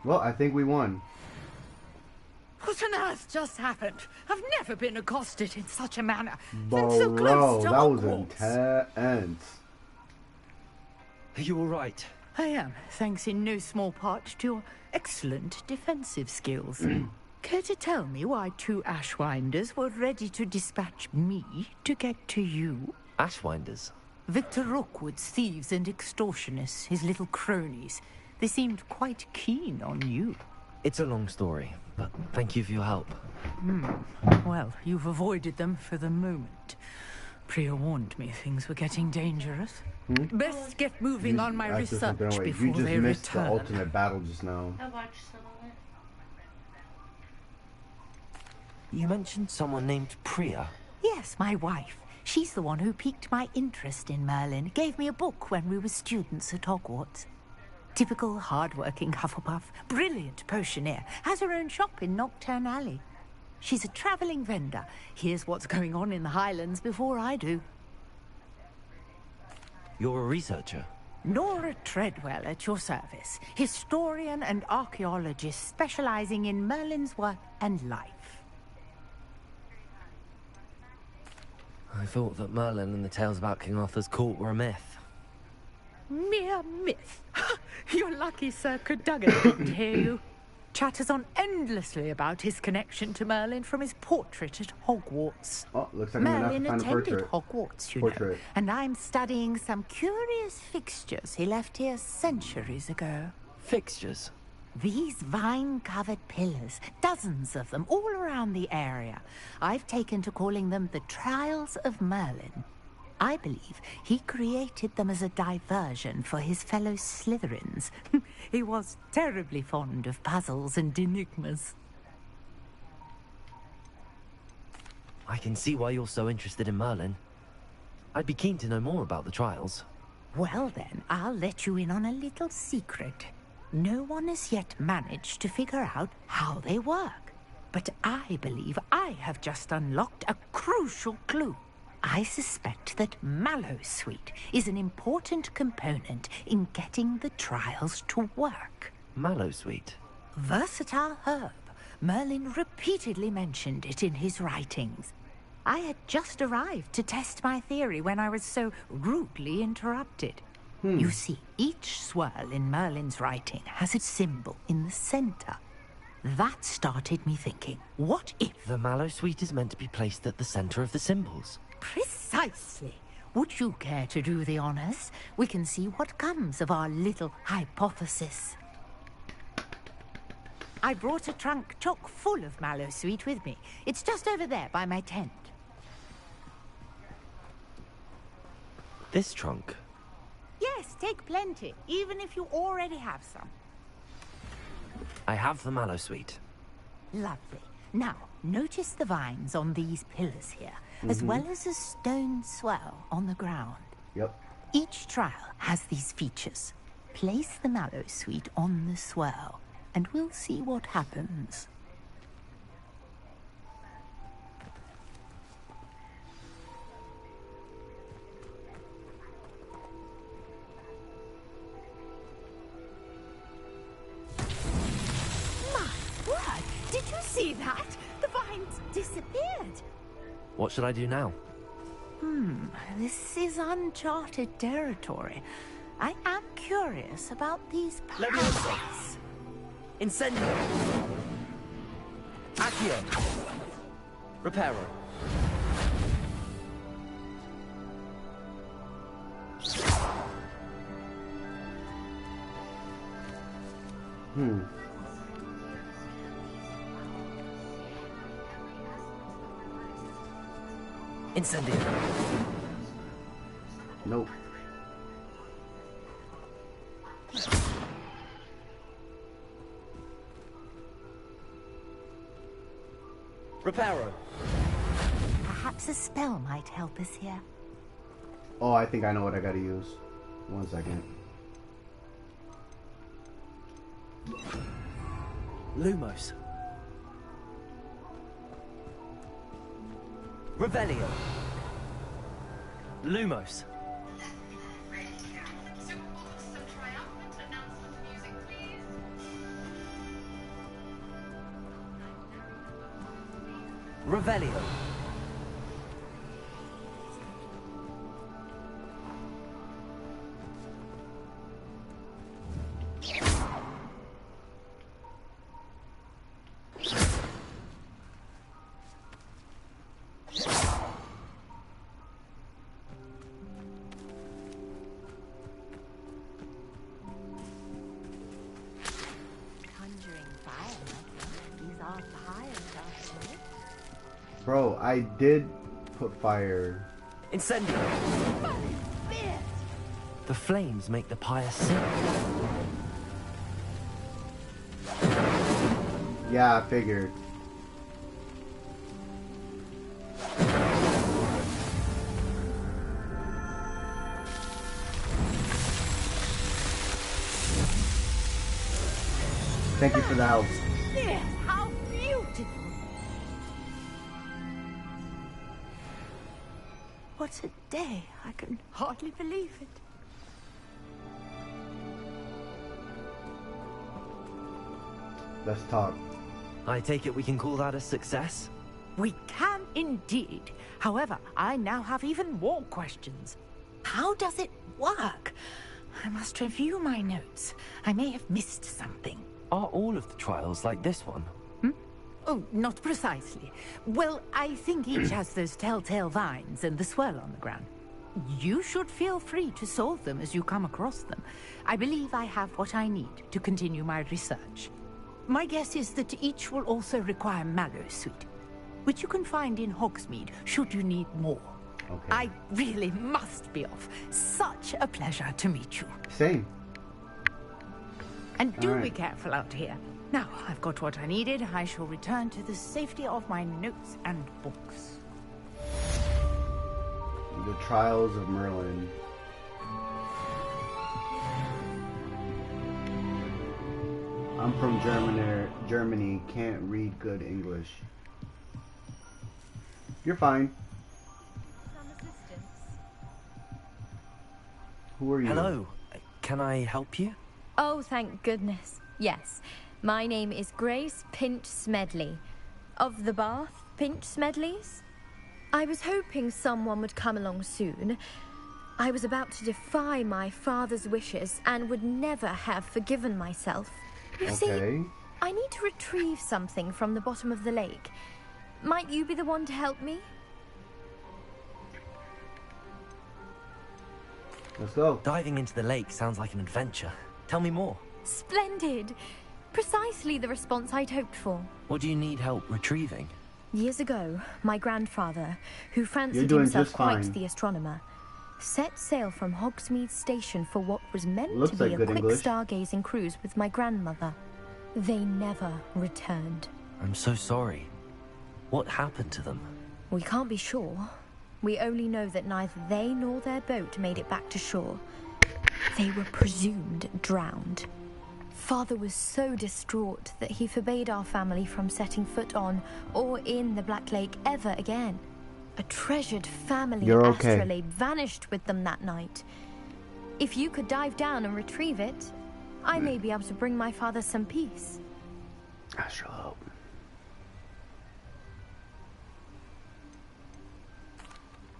Well, I think we won. What on earth just happened? I've never been accosted in such a manner. Bro, And so close to that was Hogwarts. intense. Are you alright? I am, thanks in no small part to your excellent defensive skills. Care to tell me why 2 Ashwinders were ready to dispatch me to get to you? Ashwinders? Victor Rookwood's thieves and extortionists, his little cronies. They seemed quite keen on you. It's a long story, but thank you for your help. Well, you've avoided them for the moment. Priya warned me things were getting dangerous. Best get moving on my research before you just they missed return. the ultimate battle just now. I watched some of it. You mentioned someone named Priya. Yes, my wife. She's the one who piqued my interest in Merlin. Gave me a book when we were students at Hogwarts. Typical hard-working Hufflepuff, brilliant potioneer, has her own shop in Nocturne Alley. She's a travelling vendor. Hears what's going on in the Highlands before I do. You're a researcher? Nora Treadwell at your service. Historian and archaeologist specialising in Merlin's work and life. I thought that Merlin and the tales about King Arthur's court were a myth. Mere myth. You're lucky Sir Cadogan didn't hear you. Chatters on endlessly about his connection to Merlin from his portrait at Hogwarts. Oh, looks like Merlin I'm gonna attended Hogwarts, you know, and I'm studying some curious fixtures he left here centuries ago. Fixtures? These vine-covered pillars, dozens of them, all around the area. I've taken to calling them the Trials of Merlin. I believe he created them as a diversion for his fellow Slytherins. He was terribly fond of puzzles and enigmas. I can see why you're so interested in Merlin. I'd be keen to know more about the trials. Well then, I'll let you in on a little secret. No one has yet managed to figure out how they work. But I believe I have just unlocked a crucial clue. I suspect that Mallowsweet is an important component in getting the trials to work. Mallowsweet? Versatile herb. Merlin repeatedly mentioned it in his writings. I had just arrived to test my theory when I was so rudely interrupted. You see, each swirl in Merlin's writing has a symbol in the center. That started me thinking, what if... The Mallowsweet is meant to be placed at the center of the symbols. Precisely. Would you care to do the honors? We can see what comes of our little hypothesis. I brought a trunk chock full of Mallowsweet with me. It's just over there by my tent. This trunk? Yes, take plenty, even if you already have some. I have the Mallowsweet. Lovely. Now, notice the vines on these pillars here, as well as a stone swell on the ground. Yep. Each trial has these features. Place the Mallowsweet on the swell, and we'll see what happens. Did you see that? The vines disappeared. What should I do now? This is uncharted territory. I am curious about these passes. Incendio! Accio! Reparo! Incendio! Nope. Reparo! Perhaps a spell might help us here. Oh, I think I know what I gotta use. 1 second. Lumos. Revelio. Lumos. Revelio. Bro, I did put fire. Incendio! The flames make the pyre sink. Yeah, I figured. Thank you for the help. Yes, how beautiful! What a day. I can hardly believe it. Let's talk. I take it we can call that a success? We can indeed. However, I now have even more questions. How does it work? I must review my notes. I may have missed something. Are all of the trials like this one? Oh, not precisely. Well, I think each has those telltale vines and the swirl on the ground. You should feel free to solve them as you come across them. I believe I have what I need to continue my research. My guess is that each will also require mallow sweet, which you can find in Hogsmeade should you need more. Okay. I really must be off. Such a pleasure to meet you. Same. And do be careful out here. Now, I've got what I needed. I shall return to the safety of my notes and books. The Trials of Merlin. I'm from Germany. Can't read good English. You're fine. Who are you? Hello. Can I help you? Oh, thank goodness. Yes. My name is Grace Pinch Smedley. Of the Bath Pinch Smedleys? I was hoping someone would come along soon. I was about to defy my father's wishes and would never have forgiven myself. You see, I need to retrieve something from the bottom of the lake. Might you be the one to help me? Let's go. Diving into the lake sounds like an adventure. Tell me more. Splendid! Precisely the response I'd hoped for. What do you need help retrieving? Years ago, my grandfather, who fancied doing himself just quite fine. the astronomer, set sail from Hogsmeade Station for what was meant Looks to be like a good quick English. stargazing cruise with my grandmother. They never returned. I'm so sorry. What happened to them? We can't be sure. We only know that neither they nor their boat made it back to shore. They were presumed drowned. Father was so distraught that he forbade our family from setting foot on or in the Black Lake ever again. A treasured family You're okay. astrolabe vanished with them that night. If you could dive down and retrieve it, I may be able to bring my father some peace. Astrolabe.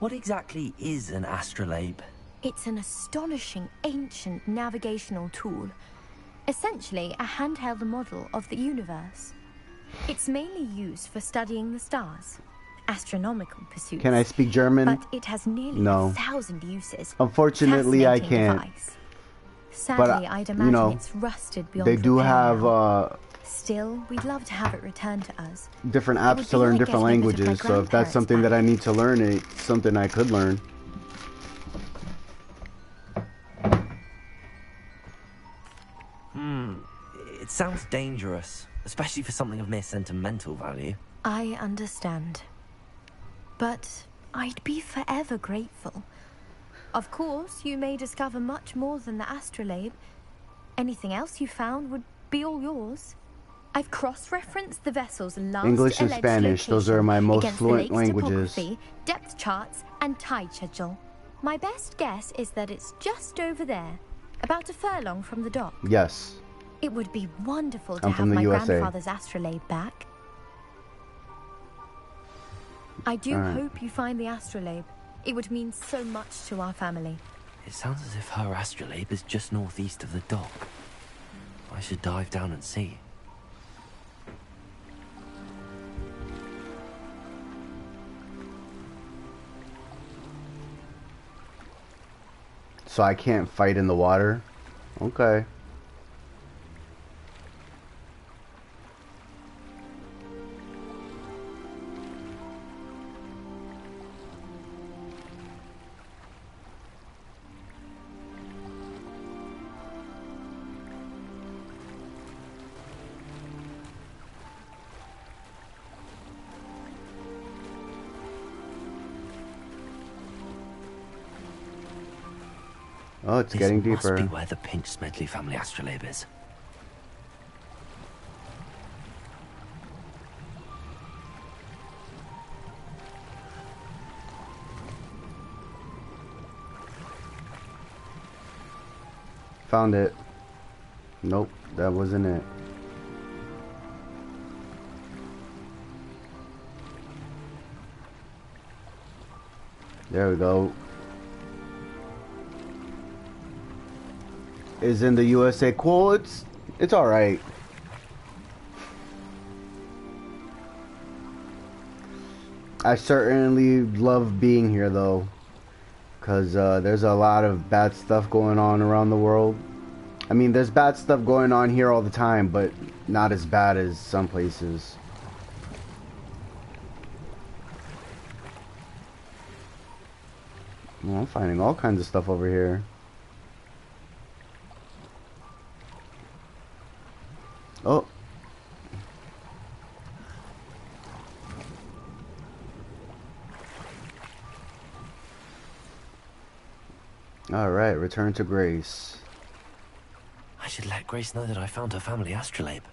What exactly is an astrolabe? It's an astonishing ancient navigational tool. Essentially, a handheld model of the universe. It's mainly used for studying the stars, astronomical pursuits. Can I speak German? But it has nearly No. 1,000 uses. Unfortunately, I Fascinating can't. device. Sadly, But, I'd you imagine know, it's rusted beyond they do repair have now. Still, we'd love to have it returned to us. different It would apps be to learn like different getting a bit of my languages. So if that's grandparents' something that I need to learn, it's something I could learn. It sounds dangerous, especially for something of mere sentimental value. I understand. But I'd be forever grateful. Of course, you may discover much more than the astrolabe. Anything else you found would be all yours. I've cross-referenced the vessel's last English and alleged Spanish, those location are my most against fluent the lake's languages. topography, depth charts, and tide schedule. My best guess is that it's just over there, about a furlong from the dock. Yes. It would be wonderful to I'm have from the my USA. grandfather's astrolabe back. I do Alright. hope you find the astrolabe. It would mean so much to our family. It sounds as if her astrolabe is just northeast of the dock. I should dive down and see. So I can't fight in the water? Okay. Oh, it's getting This deeper. must be where the Pinch Smedley family astrolabe is. Found it. Nope, that wasn't it. There we go. Is in the USA. Cool, it's alright. I certainly love being here though, because there's a lot of bad stuff going on around the world. I mean, there's bad stuff going on here all the time, but not as bad as some places. Well, I'm finding all kinds of stuff over here. Oh. Alright, return to Grace. I should let Grace know that I found her family astrolabe.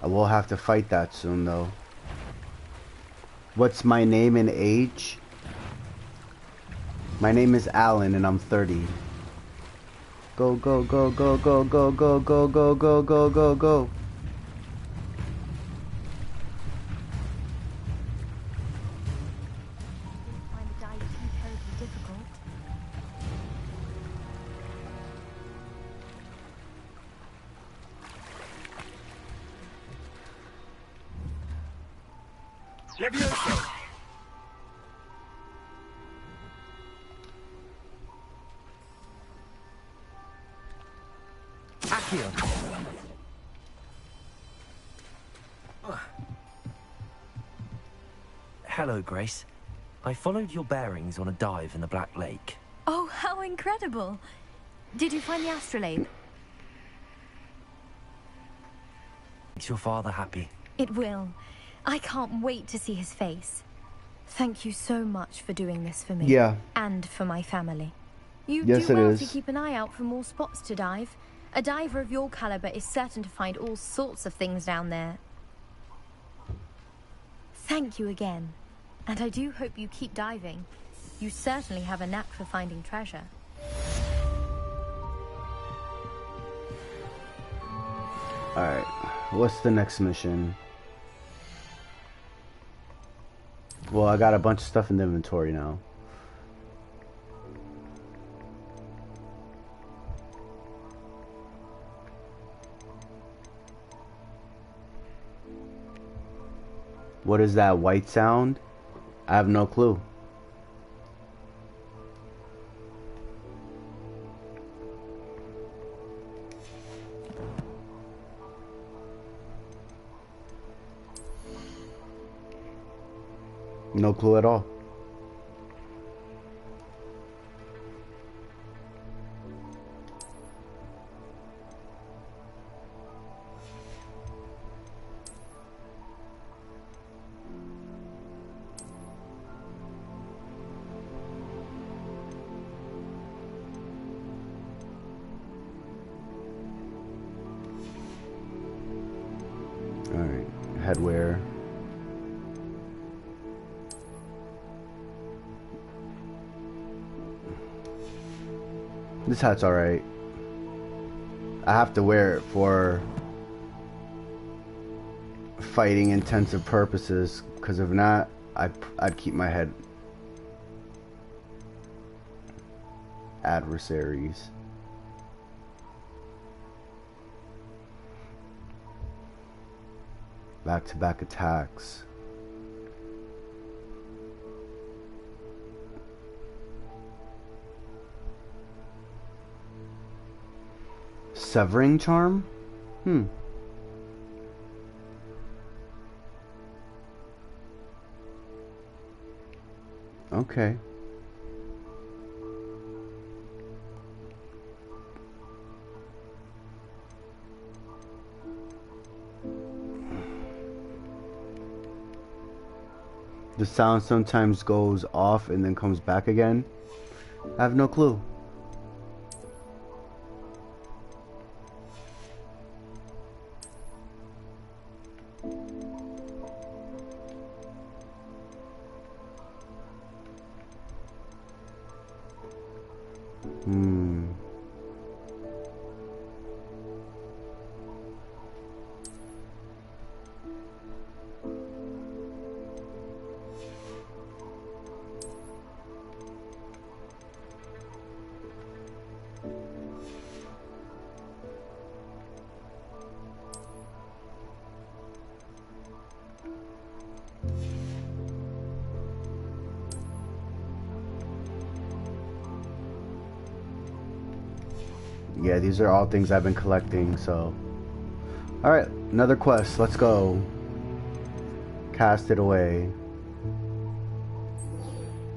I will have to fight that soon though. What's my name and age? My name is Alan and I'm 30. Go, go, go, go, go, go, go, go, go, go, go, go, go. Find the dive too terribly difficult. Levioso! Accio! Hello, Grace. I followed your bearings on a dive in the Black Lake. Oh, how incredible! Did you find the astrolabe? Makes your father happy. It will. I can't wait to see his face. Thank you so much for doing this for me. Yeah. And for my family. You Yes, do it well is. to keep an eye out for more spots to dive. A diver of your caliber is certain to find all sorts of things down there. Thank you again. And I do hope you keep diving. You certainly have a knack for finding treasure. Alright, what's the next mission? Well, I got a bunch of stuff in the inventory now. What is that white sound? I have no clue. No clue at all. Alright, headwear. This hat's alright. I have to wear it for fighting intensive purposes, because if not, I'd keep my head. Adversaries. Back-to-back attacks. Severing charm? Okay. The sound sometimes goes off and then comes back again. I have no clue. Yeah, these are all things I've been collecting, so. Alright, another quest. Let's go. Cast it away.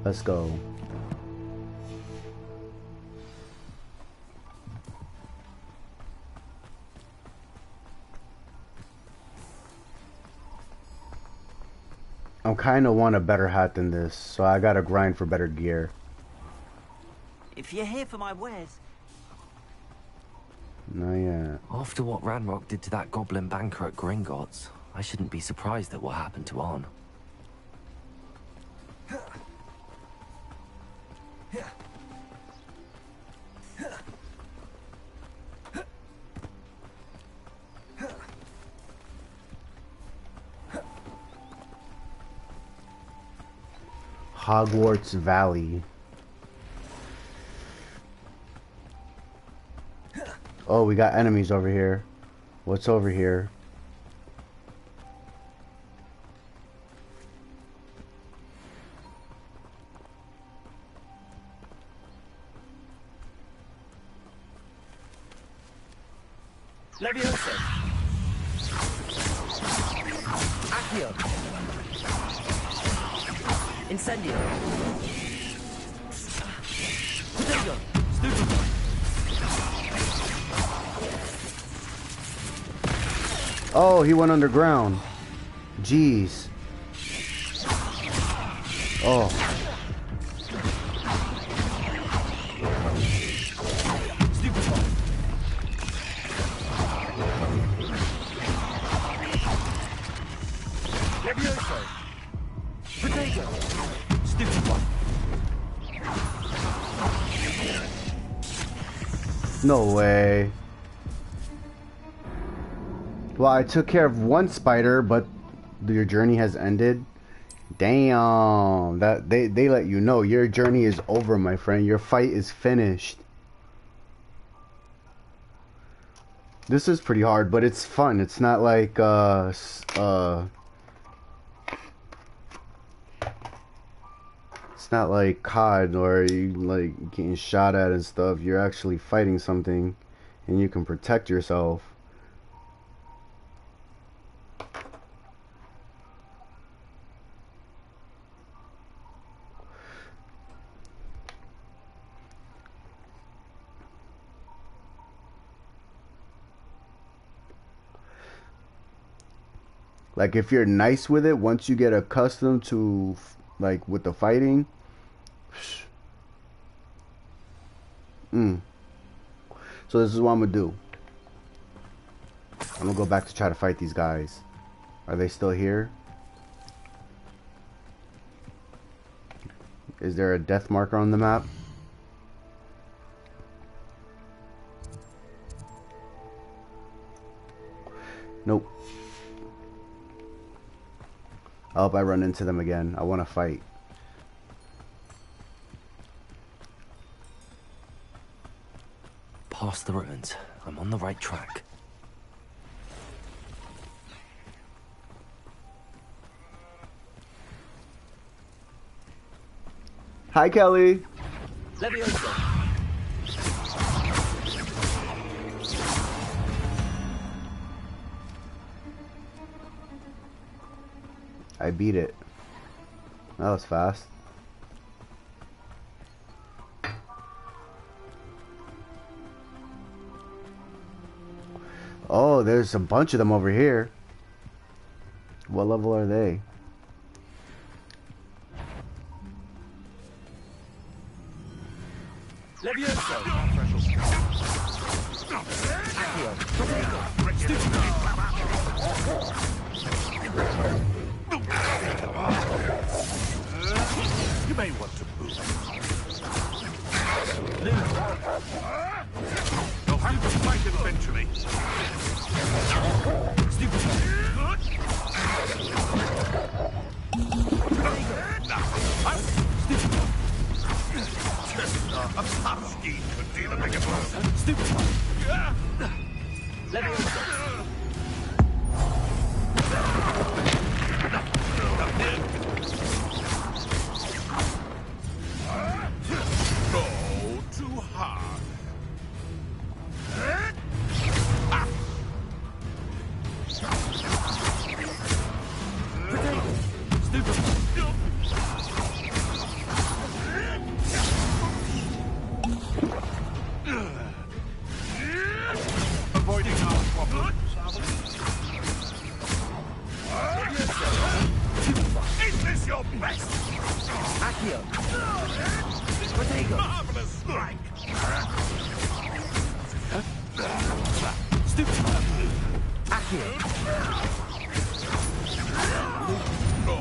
Let's go. I kinda want a better hat than this, so I gotta grind for better gear. If you're here for my wares... Not yet. After what Ranrock did to that goblin banker at Gringotts, I shouldn't be surprised at what happened to Arn. Hogwarts Valley. Oh, we got enemies over here. What's over here? Leviosa. Accio. Incendio. Protego. Stupefy. Oh, he went underground. Jeez. Oh. Leviosa. Protego. Stupefy. No way. Well, I took care of one spider, but your journey has ended. Damn, that they let you know your journey is over, my friend. Your fight is finished. This is pretty hard, but it's fun. It's not like it's not like COD or you like getting shot at and stuff. You're actually fighting something, and you can protect yourself. Like if you're nice with it, once you get accustomed to like with the fighting, So this is what I'm gonna do. I'm gonna go back to try to fight these guys. Are they still here? Is there a death marker on the map? Nope. I hope I run into them again. I want to fight. Past the ruins. I'm on the right track. Hi, Kelly. Leviosa. I beat it. That was fast. Oh, there's a bunch of them over here. What level are they? Levioso! You may want to move. You'll have to fight it eventually. A Popski could deal a bigger blow. Stupid. Levioso. Go too hard. Avoiding our problems. Is this your best? Accio. Marvelous strike. Stupid. Accio. Go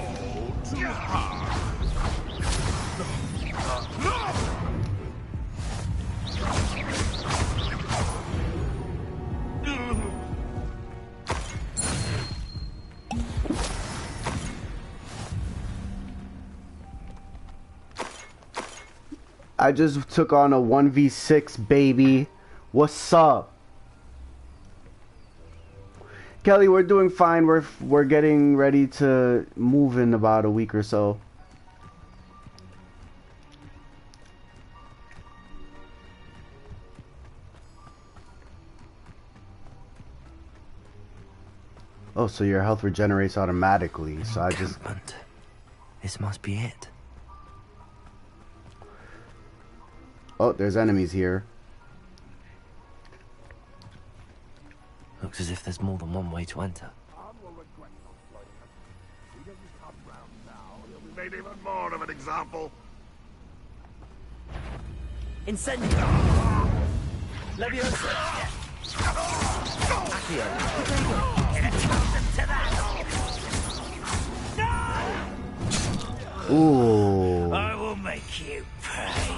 too hard. I just took on a 1v6, baby. What's up? Kelly, we're doing fine. We're getting ready to move in about a week or so. Oh, so your health regenerates automatically. So I just... This must be it. Oh, there's enemies here. Looks as if there's more than one way to enter. We made even more of an example. Incendio. Levioso. Accio. Ooh. I will make you pay.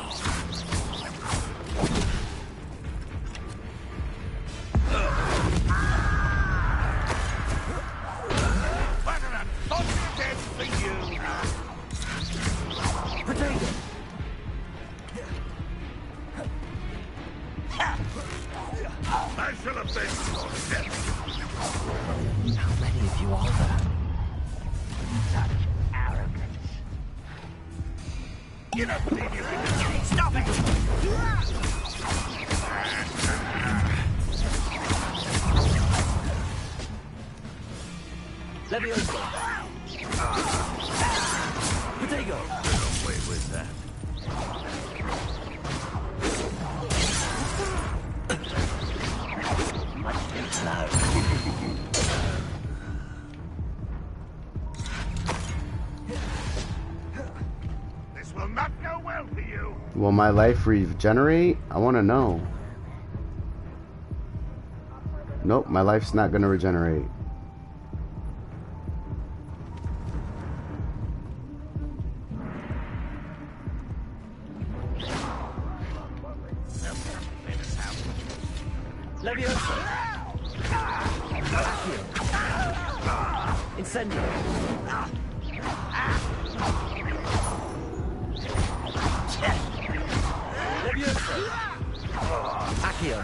I shall avenge your death. How many of you are there? Such arrogance. You don't believe you can stop it! Levioso. Potato. Away with that. Much too slow. This will not go well for you. Will my life regenerate? I want to know. Nope, my life's not going to regenerate. Levioso. Incendio. Levioso. Accio.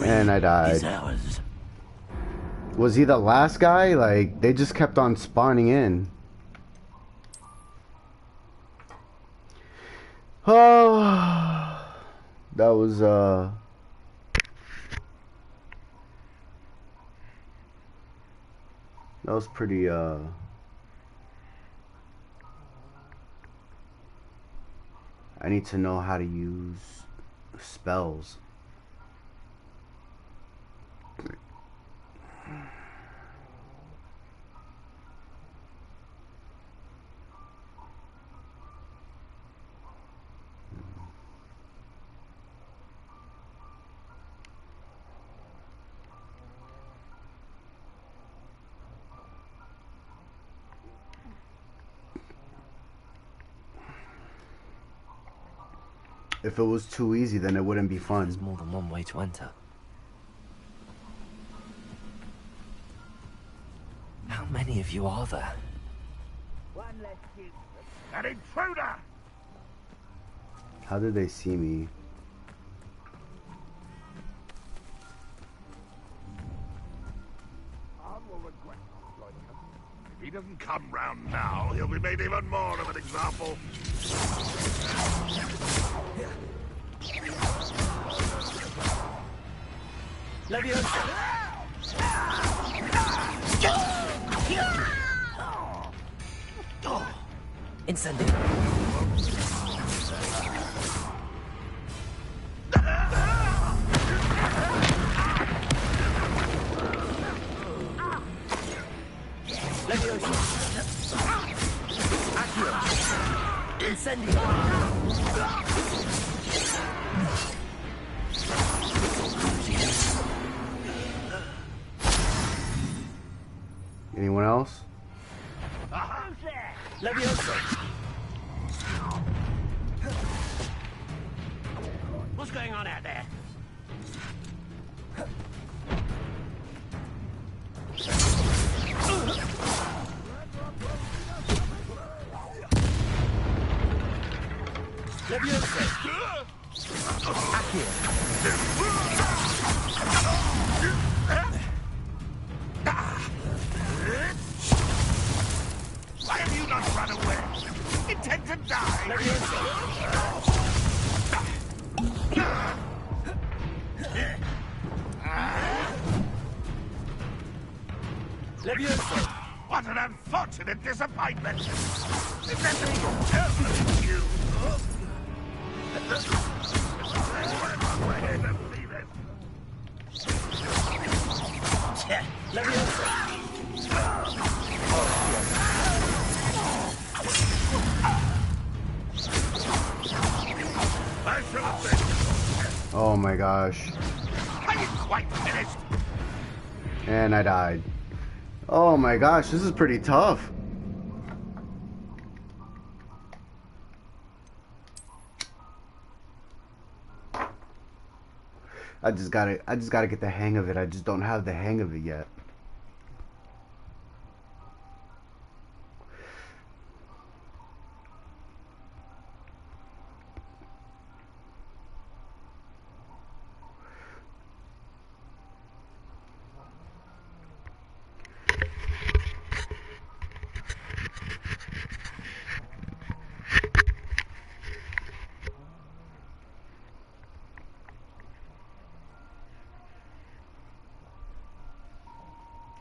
And I died. Was he the last guy? Like, they just kept on spawning in. Oh, that was pretty I need to know how to use spells. If it was too easy, then it wouldn't be fun. There's more than one way to enter. How many of you are there? An intruder! How did they see me? If he doesn't come round now, he'll be made even more of an example. Incendio. Incendio. Anyone else? Leviosa. What's going on out there? Leviosa. Why have you not run away? Intend to die? Leviosa. What an unfortunate disappointment! Is that the you? Oh my gosh. Are you quite finished? And I died. Oh my gosh, this is pretty tough. I just gotta get the hang of it. I just don't have the hang of it yet.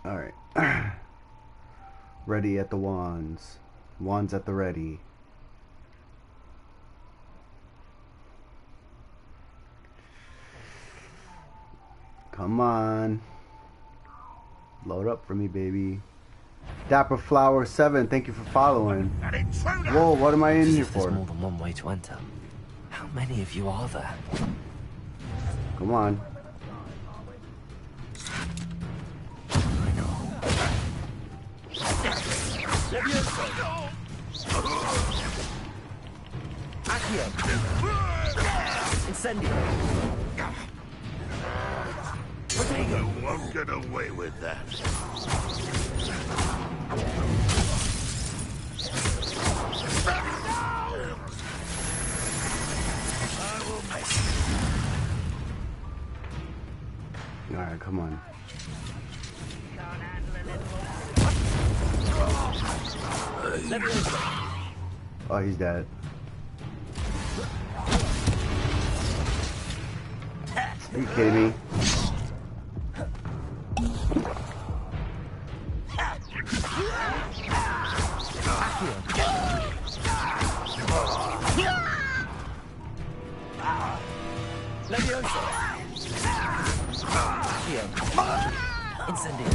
Alright. Ready at the wands. Wands at the ready. Come on. Load up for me, baby. Dapper Flower 7, thank you for following. Whoa, what am I in here for? There's more than one way to enter. How many of you are there? Come on. Incendio. You won't get away with that. Alright, come on. Oh, he's dead. Are you kidding me? Levioso! Accio! Incendio!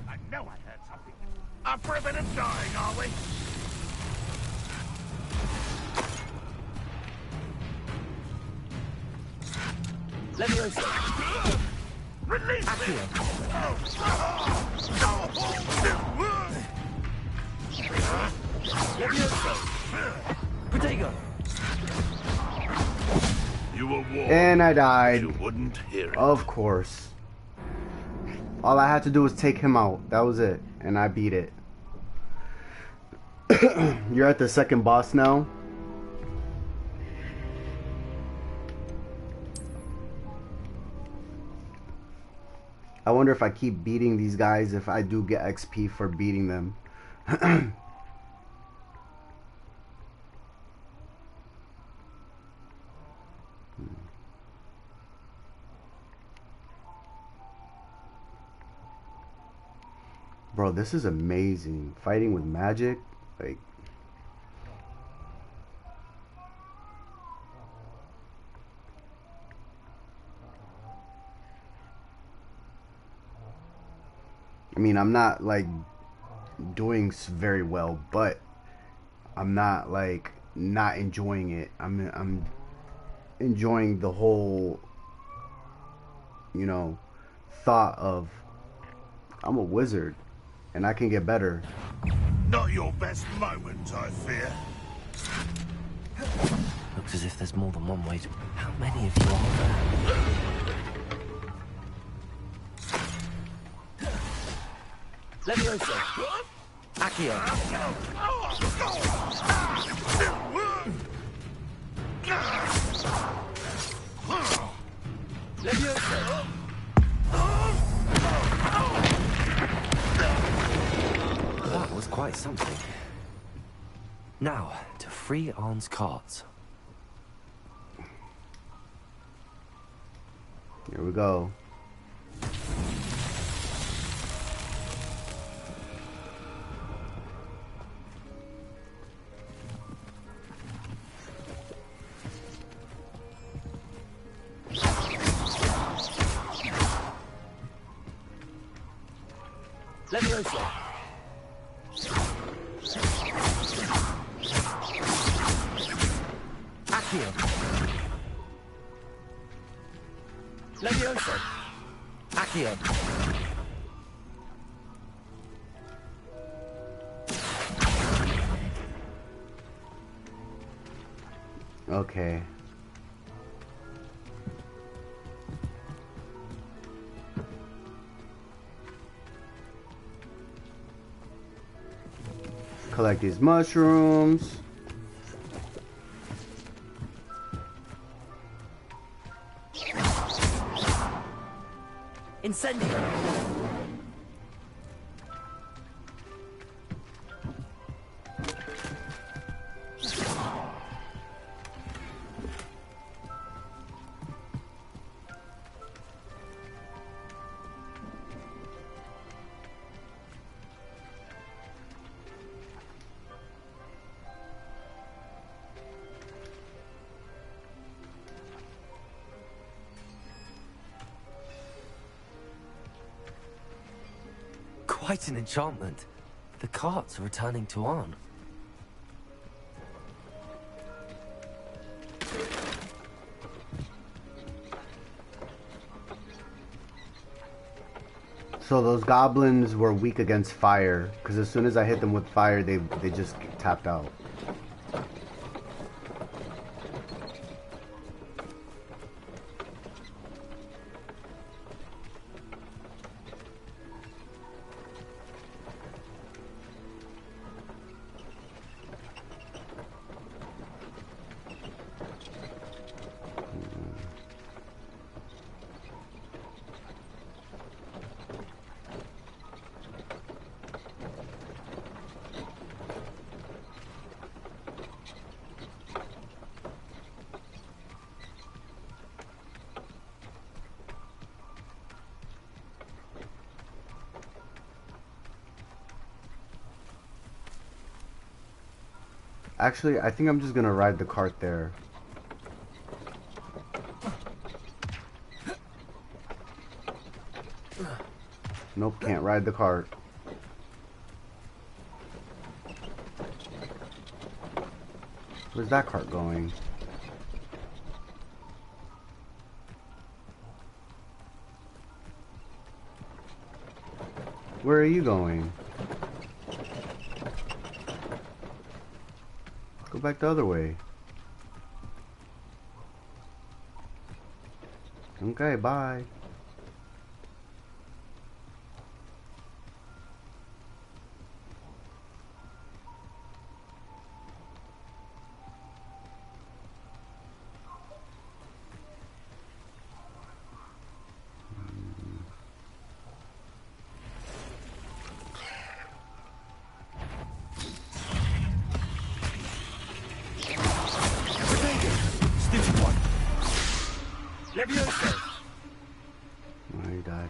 I know I heard something. Up for a bit of dying, are we? Levioso! Release Accio! me! Levioso! Protego! You were warned. And I died. You wouldn't hear it. Of course. All I had to do was take him out. That was it. And I beat it. You're at the second boss now. I wonder if I keep beating these guys, if I do get XP for beating them. Bro, this is amazing. Fighting with magic, like... I mean, I'm not, like, doing very well, but I'm not, like, not enjoying it. I'm enjoying the whole, you know, thought of, I'm a wizard, and I can get better. Not your best moment, I fear. Looks as if there's more than one way to... How many of you are there? Levioso! Accio! Levioso! That was quite something. Now, to free Arn's cards. Here we go. Levioso! Accio! Levioso! Accio! Okay. Collect these mushrooms. Incendio! Quite an enchantment. The carts are returning to Arn. So those goblins were weak against fire, because as soon as I hit them with fire, they just tapped out. Actually, I think I'm just gonna ride the cart there. Nope, can't ride the cart. Where's that cart going? Where are you going? Go back the other way. Okay, bye. Stupid one. Levioso. Oh, he died.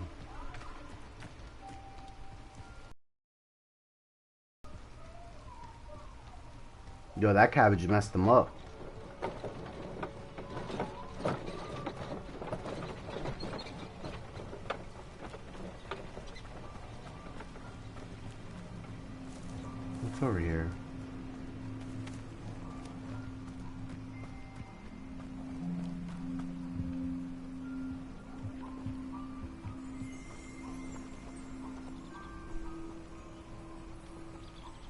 Yo, that cabbage messed them up. What's over here?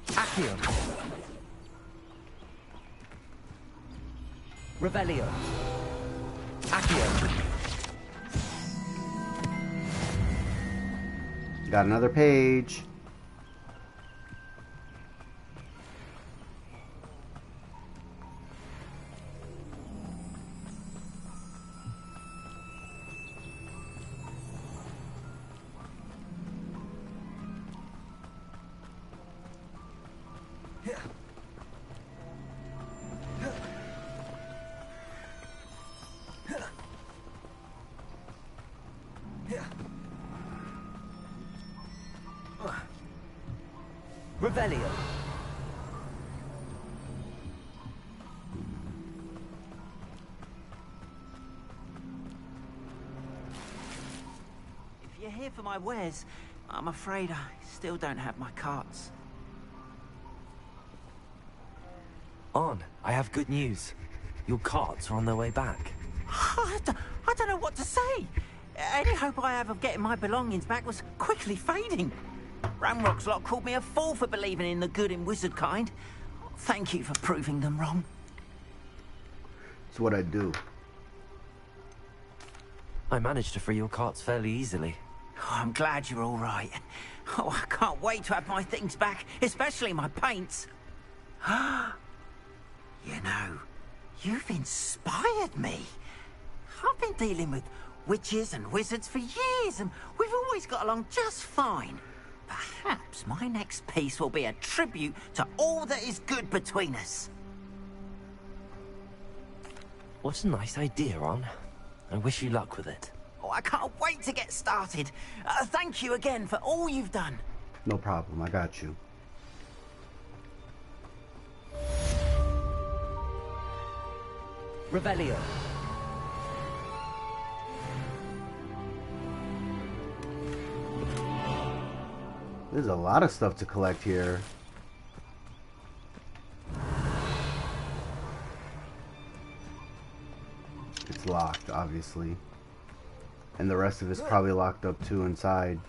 Accio. Revelio. Accio. Got another page. Revelio. If you're here for my wares, I'm afraid I still don't have my carts. On, I have good news. Your carts are on their way back. I don't know what to say. Any hope I have of getting my belongings back was quickly fading. Ramrock's lot called me a fool for believing in the good in wizard kind. Thank you for proving them wrong. It's what I do. I managed to free your carts fairly easily. Oh, I'm glad you're all right. Oh, I can't wait to have my things back, especially my paints. You know, you've inspired me. I've been dealing with witches and wizards for years, and we've always got along just fine. Perhaps my next piece will be a tribute to all that is good between us. What a nice idea, On. I wish you luck with it. Oh, I can't wait to get started. Thank you again for all you've done. No problem, I got you. Revelio. There's a lot of stuff to collect here. It's locked, obviously. And the rest of it's probably locked up too inside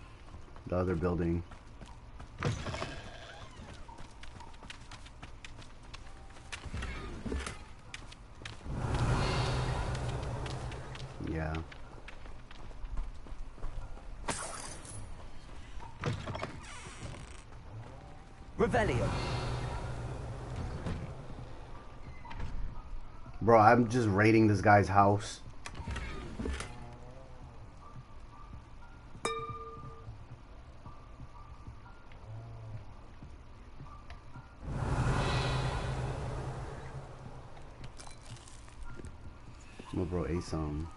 the other building. Yeah. Revelio. Bro, I'm just raiding this guy's house. My bro ate some.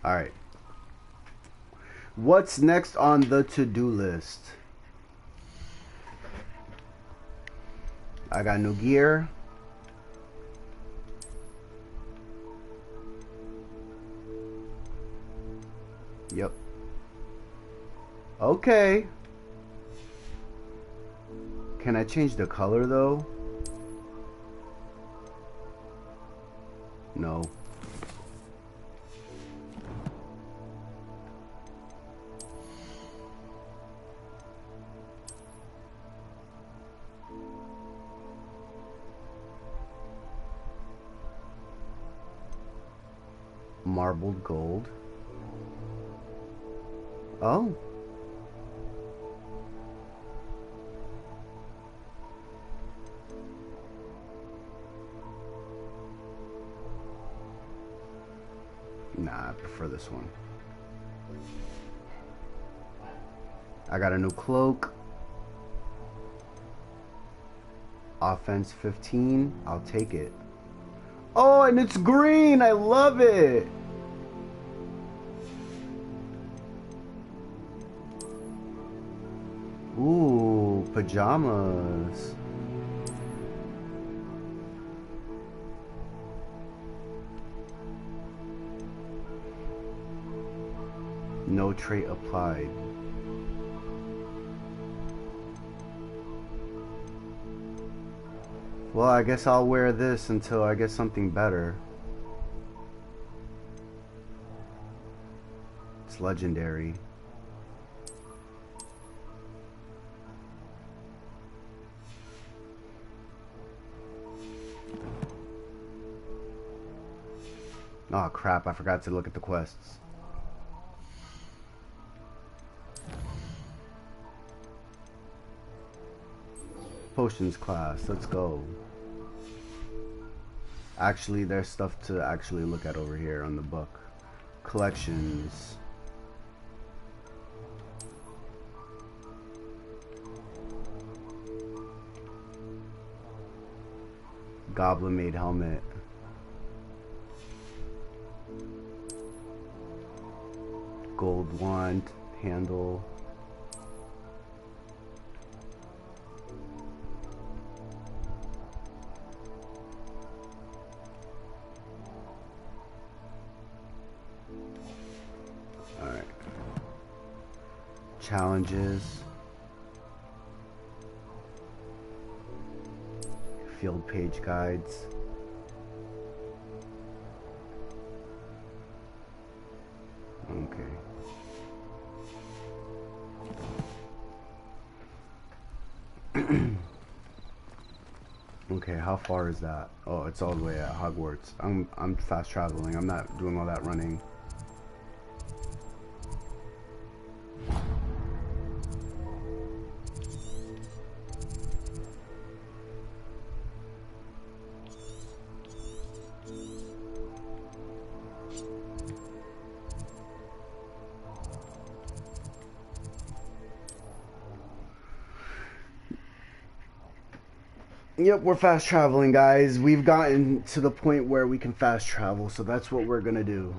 Alright. What's next on the to-do list? I got new gear. Yep. Okay. Can I change the color though? No. Marbled gold. Oh. Nah, I prefer this one. I got a new cloak. Offense 15. I'll take it. Oh, and it's green. I love it. Ooh, pajamas. No trait applied. Well, I guess I'll wear this until I get something better. It's legendary. Oh crap, I forgot to look at the quests. Potions class, let's go. Actually, there's stuff to actually look at over here on the book. Collections. Goblin made helmet. Gold wand handle. Alright. Challenges. Field page guides. Okay. Okay, how far is that? Oh, it's all the way at Hogwarts. I'm fast traveling. I'm not doing all that running. Yep, we're fast traveling, guys. We've gotten to the point where we can fast travel, so that's what we're gonna do.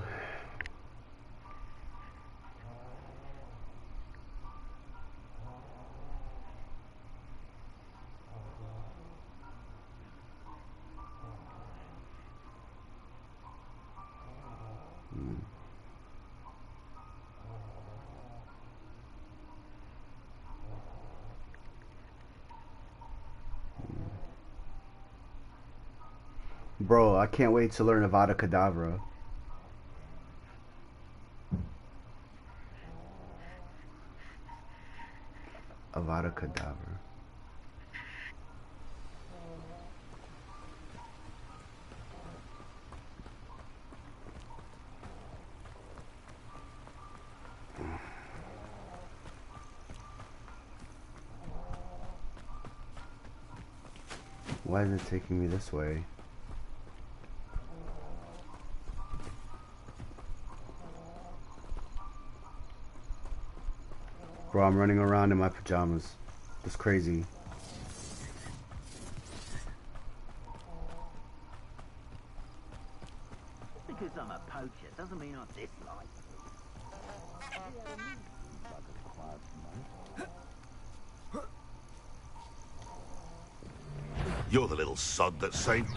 Bro, I can't wait to learn Avada Kedavra. Avada Kedavra. Why is it taking me this way? Bro, I'm running around in my pajamas. That's crazy. Because I'm a poacher doesn't mean I dislike. You're the little sod that saved...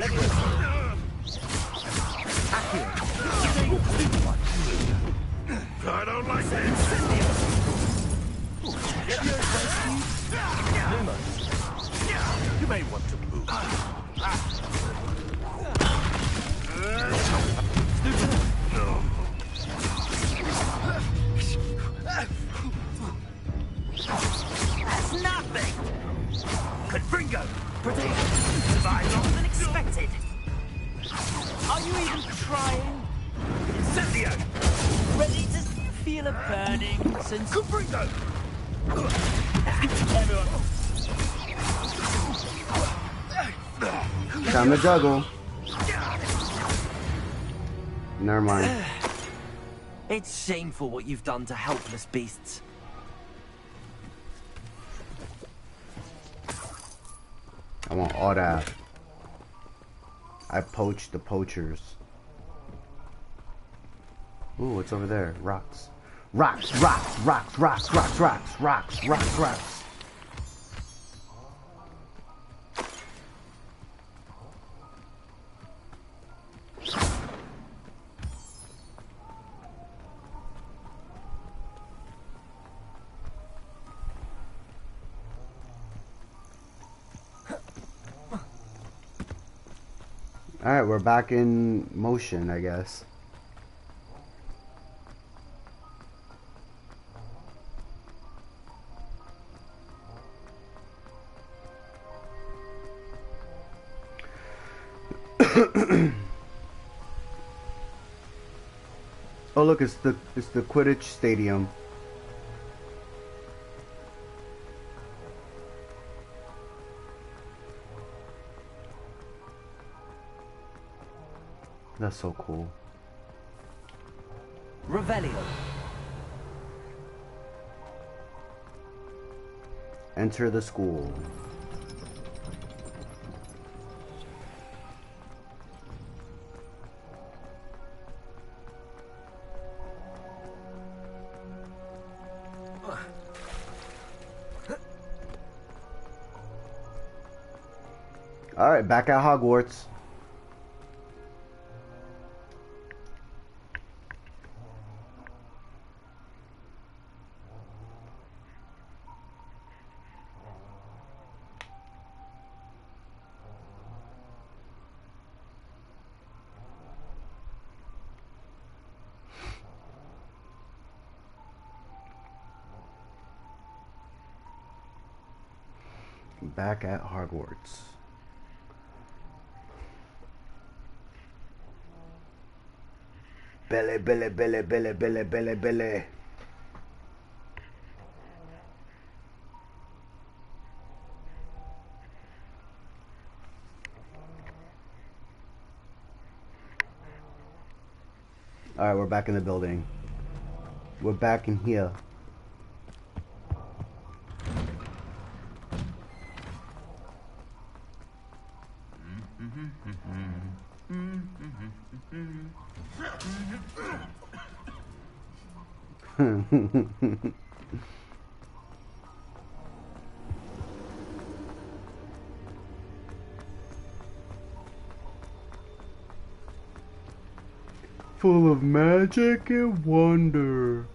I don't like this. You may want to move. That's nothing! Confringo! Survived longer than expected! Are you even trying? Incendio! Ready to feel a burning since... Confringo! Everyone... Time to juggle. Never mind. It's shameful what you've done to helpless beasts. I want all that. I poached the poachers. Ooh, what's over there? Rocks. Rocks, rocks, rocks, rocks, rocks, rocks, rocks, rocks, rocks. Alright, we're back in motion, I guess. Oh look, it's the Quidditch stadium. That's so cool. Revelio. Enter the school. All right, back at Hogwarts. Back at Hogwarts. Billy, Billy, Billy, Billy, Billy, Billy, Billy. Alright, we're back in the building. We're back in here. Full of magic and wonder.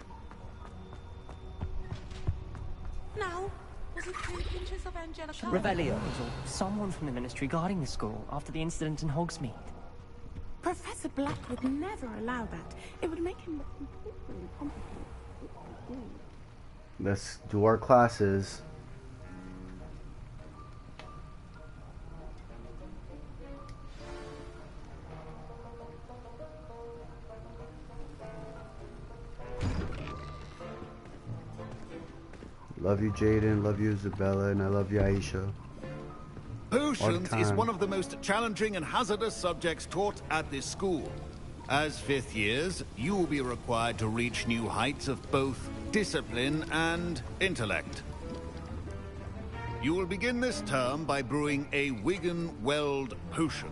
Now, was it 3 pinches of Angelica? Revelio, or someone from the Ministry guarding the school after the incident in Hogsmeade. Professor Black would never allow that. It would make him... Let's do our classes. Love you, Jaden. Love you, Isabella. And I love you, Aisha. Potions is one of the most challenging and hazardous subjects taught at this school. As 5th years, you will be required to reach new heights of both discipline and intellect. You will begin this term by brewing a Wigan-Weld potion.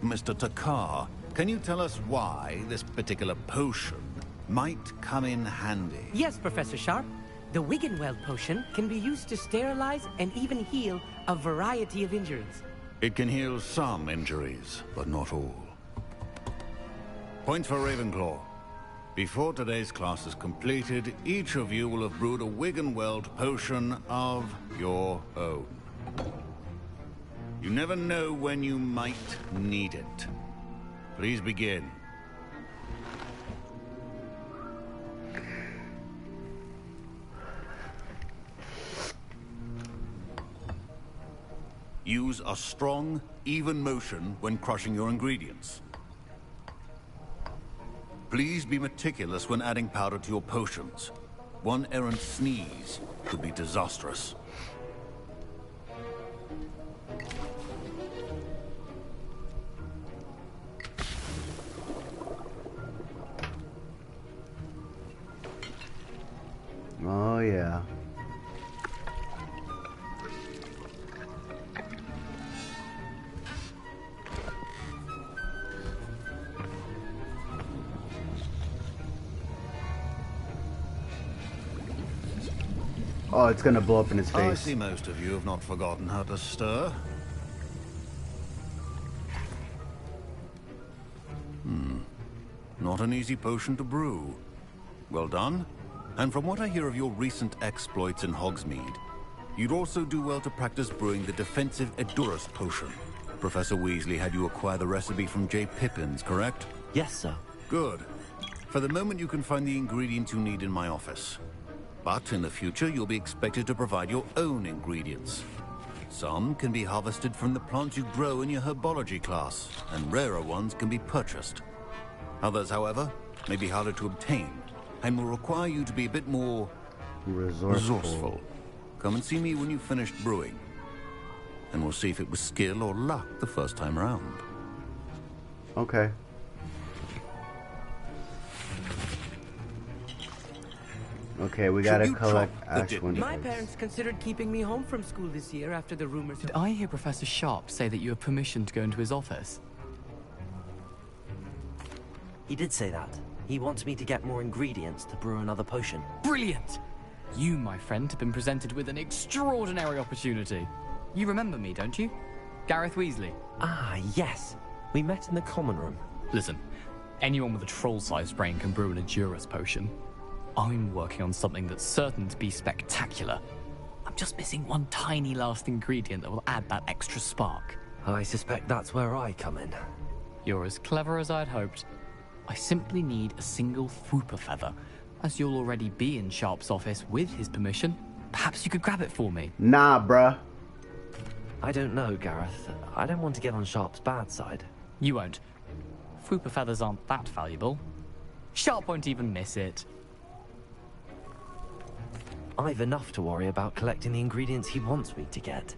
Mr. Takar, can you tell us why this particular potion might come in handy? Yes, Professor Sharp. The Wiggenweld potion can be used to sterilize and even heal a variety of injuries. It can heal some injuries, but not all. Points for Ravenclaw. Before today's class is completed, each of you will have brewed a Wiggenweld potion of your own. You never know when you might need it. Please begin. Use a strong, even motion when crushing your ingredients. Please be meticulous when adding powder to your potions. One errant sneeze could be disastrous. Oh, yeah. Oh, it's gonna blow up in his face. I see most of you have not forgotten how to stir. Not an easy potion to brew. Well done. And from what I hear of your recent exploits in Hogsmeade, you'd also do well to practice brewing the defensive Edurus potion. Professor Weasley had you acquire the recipe from J. Pippins, correct? Yes, sir. Good. For the moment, you can find the ingredients you need in my office. But in the future, you'll be expected to provide your own ingredients. Some can be harvested from the plants you grow in your herbology class, and rarer ones can be purchased. Others, however, may be harder to obtain, and will require you to be a bit more resourceful. Come and see me when you've finished brewing, and we'll see if it was skill or luck the first time around. Okay. Okay, we gotta collect Ashwin. My parents considered keeping me home from school this year after the rumors. Did I hear Professor Sharp say that you have permission to go into his office? He did say that. He wants me to get more ingredients to brew another potion. Brilliant! You, my friend, have been presented with an extraordinary opportunity. You remember me, don't you? Gareth Weasley. Ah, yes. We met in the common room. Listen, anyone with a troll-sized brain can brew an Edurus potion. I'm working on something that's certain to be spectacular. I'm just missing one tiny last ingredient that will add that extra spark. I suspect that's where I come in. You're as clever as I'd hoped. I simply need a single Fwooper feather. As you'll already be in Sharp's office with his permission, perhaps you could grab it for me. Nah, bruh. I don't know, Gareth. I don't want to get on Sharp's bad side. You won't. Fwooper feathers aren't that valuable. Sharp won't even miss it. I've enough to worry about collecting the ingredients he wants me to get.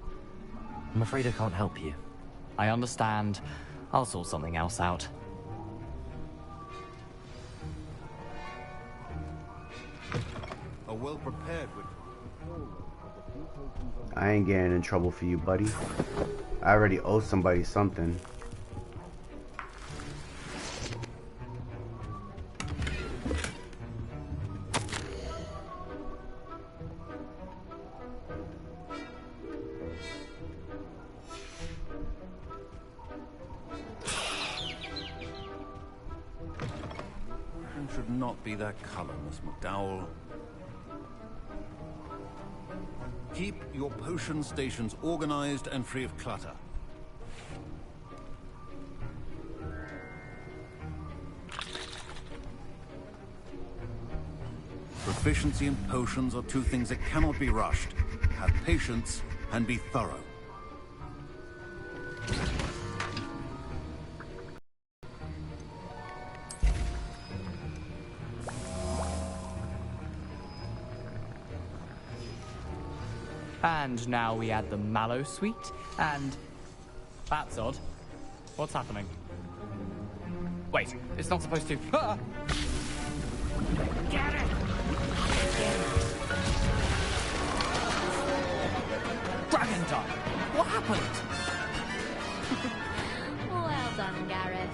I'm afraid I can't help you. I understand. I'll sort something else out. A well-prepared I ain't getting in trouble for you, buddy. I already owe somebody something. should not be that color, Miss McDowell. Keep your potion stations organized and free of clutter. Proficiency in potions are two things that cannot be rushed. Have patience and be thorough. And now we add the mallow sweet, and... That's odd. What's happening? Wait, it's not supposed to... Ah! Get it! Dragon Dart! What happened? Well done, Gareth.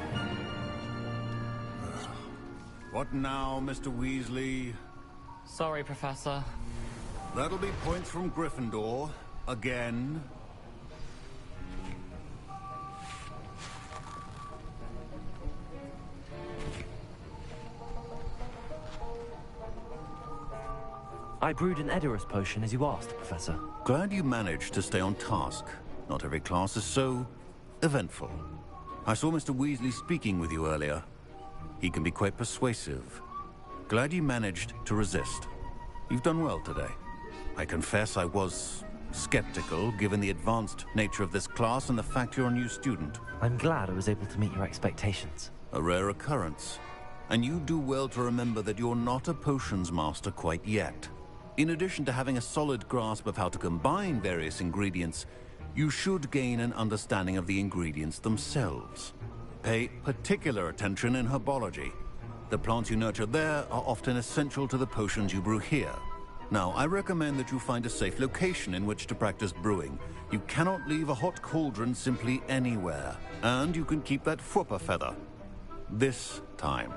What now, Mr. Weasley? Sorry, Professor. That'll be points from Gryffindor. Again. I brewed an Edorus potion as you asked, Professor. Glad you managed to stay on task. Not every class is so eventful. I saw Mr. Weasley speaking with you earlier. He can be quite persuasive. Glad you managed to resist. You've done well today. I confess I was skeptical, given the advanced nature of this class and the fact you're a new student. I'm glad I was able to meet your expectations. A rare occurrence. And you do well to remember that you're not a potions master quite yet. In addition to having a solid grasp of how to combine various ingredients, you should gain an understanding of the ingredients themselves. Pay particular attention in herbology. The plants you nurture there are often essential to the potions you brew here. Now, I recommend that you find a safe location in which to practice brewing. You cannot leave a hot cauldron simply anywhere. And you can keep that Fwooper feather. This time.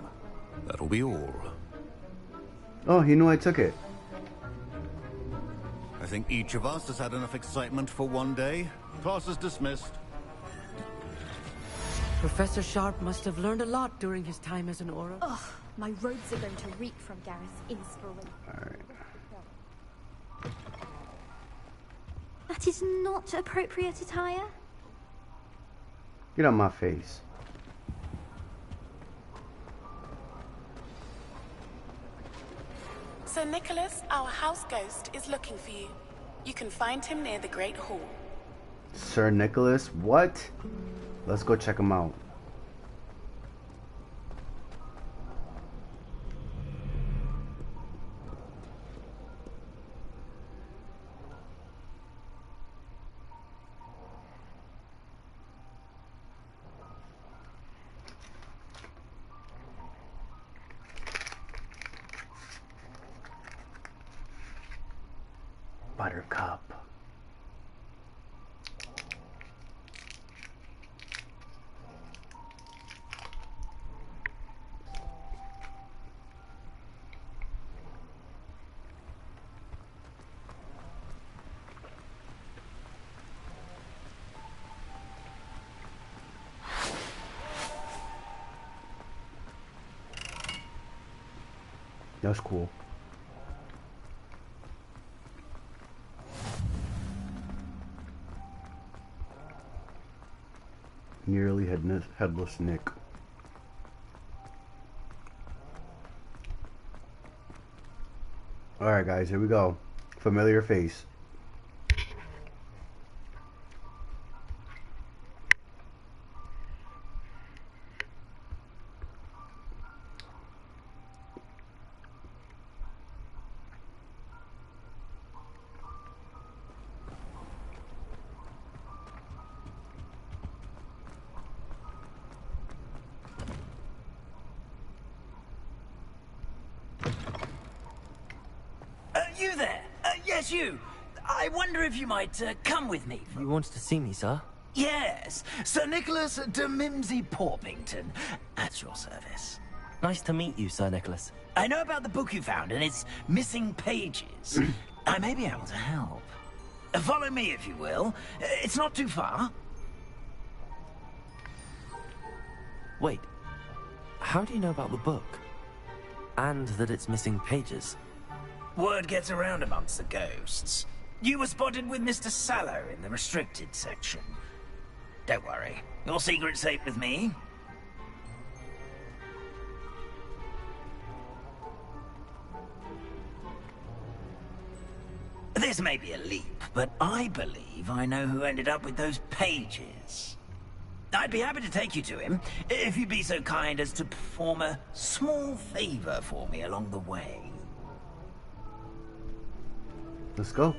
That'll be all. Oh, he knew I took it. I think each of us has had enough excitement for one day. Class is dismissed. Professor Sharp must have learned a lot during his time as an Auror. Ugh, my robes are going to reek from Gareth's inspiration. Alright. That is not appropriate attire. Get on my face. Sir Nicholas, our house ghost, is looking for you. You can find him near the Great Hall. Sir Nicholas? What? Let's go check him out. Buttercup. That's cool. Nearly headless Nick. Alright guys, here we go. Familiar face. You there? Yes, you. I wonder if you might come with me. You wanted to see me, sir? Yes, Sir Nicholas de Mimsy Porpington, at your service. Nice to meet you, Sir Nicholas. I know about the book you found and its missing pages. I may be able to help. Follow me, if you will. It's not too far. Wait, how do you know about the book? And that it's missing pages? Word gets around amongst the ghosts. You were spotted with Mr. Sallow in the restricted section. Don't worry, your secret's safe with me. This may be a leap, but I believe I know who ended up with those pages. I'd be happy to take you to him, if you'd be so kind as to perform a small favor for me along the way. Let's go.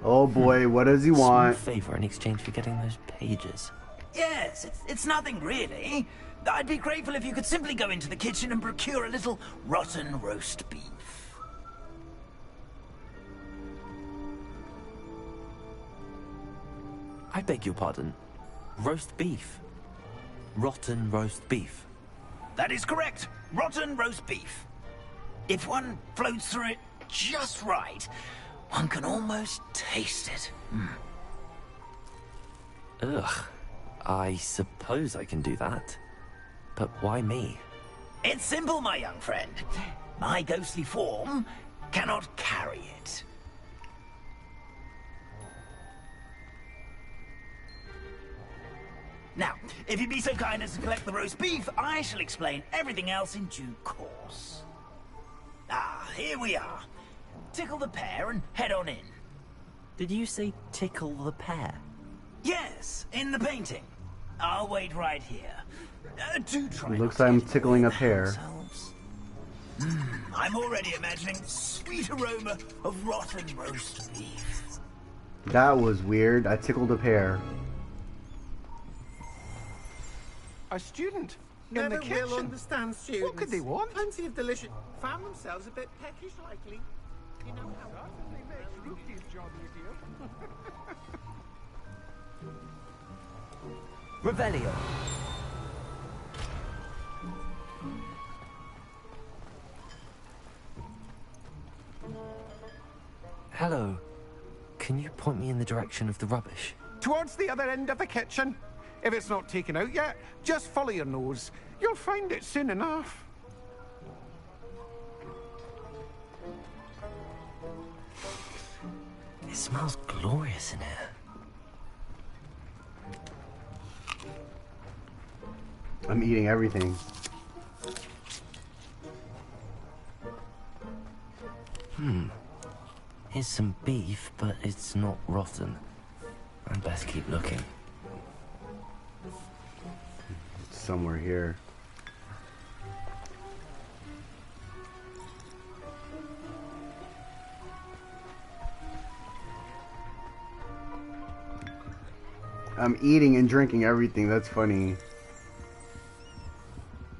Oh boy, what does he want? Small favor in exchange for getting those pages. Yes, it's nothing really. I'd be grateful if you could simply go into the kitchen and procure a little rotten roast beef. I beg your pardon. Roast beef. Rotten roast beef. That is correct. Rotten roast beef. If one floats through it just right. One can almost taste it. Ugh. I suppose I can do that. But why me? It's simple, my young friend. My ghostly form cannot carry it. Now, if you'd be so kind as to collect the roast beef, I shall explain everything else in due course. Ah, here we are. Tickle the pear and head on in. Did you say tickle the pear? Yes, in the painting. I'll wait right here. Do try. Looks like I'm tickling a pear. I'm already imagining the sweet aroma of rotten roast beef. That was weird. I tickled a pear. A student in Never the kitchen. will understand students. What could they want? Plenty of delicious. Found themselves a bit peckish lately. You know how Certainly makes Rookie's job easier. Revelio. Hello. Can you point me in the direction of the rubbish? Towards the other end of the kitchen. If it's not taken out yet, just follow your nose. You'll find it soon enough. It smells glorious in here. I'm eating everything. Here's some beef, but it's not rotten. I'd best keep looking. It's somewhere here. I'm eating and drinking everything. That's funny.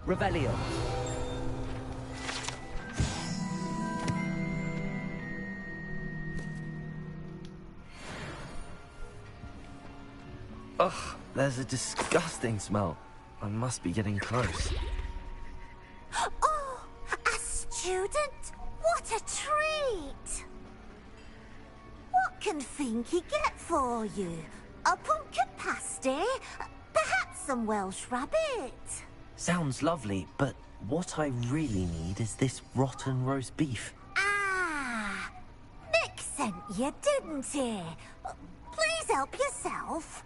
Revelio. Ugh, there's a disgusting smell. I must be getting close. Oh, a student? What a treat! What can Finky get for you? A pumpkin pasty? Perhaps some Welsh rabbit? Sounds lovely, but what I really need is this rotten roast beef. Ah, Nick sent you, didn't he? Please help yourself.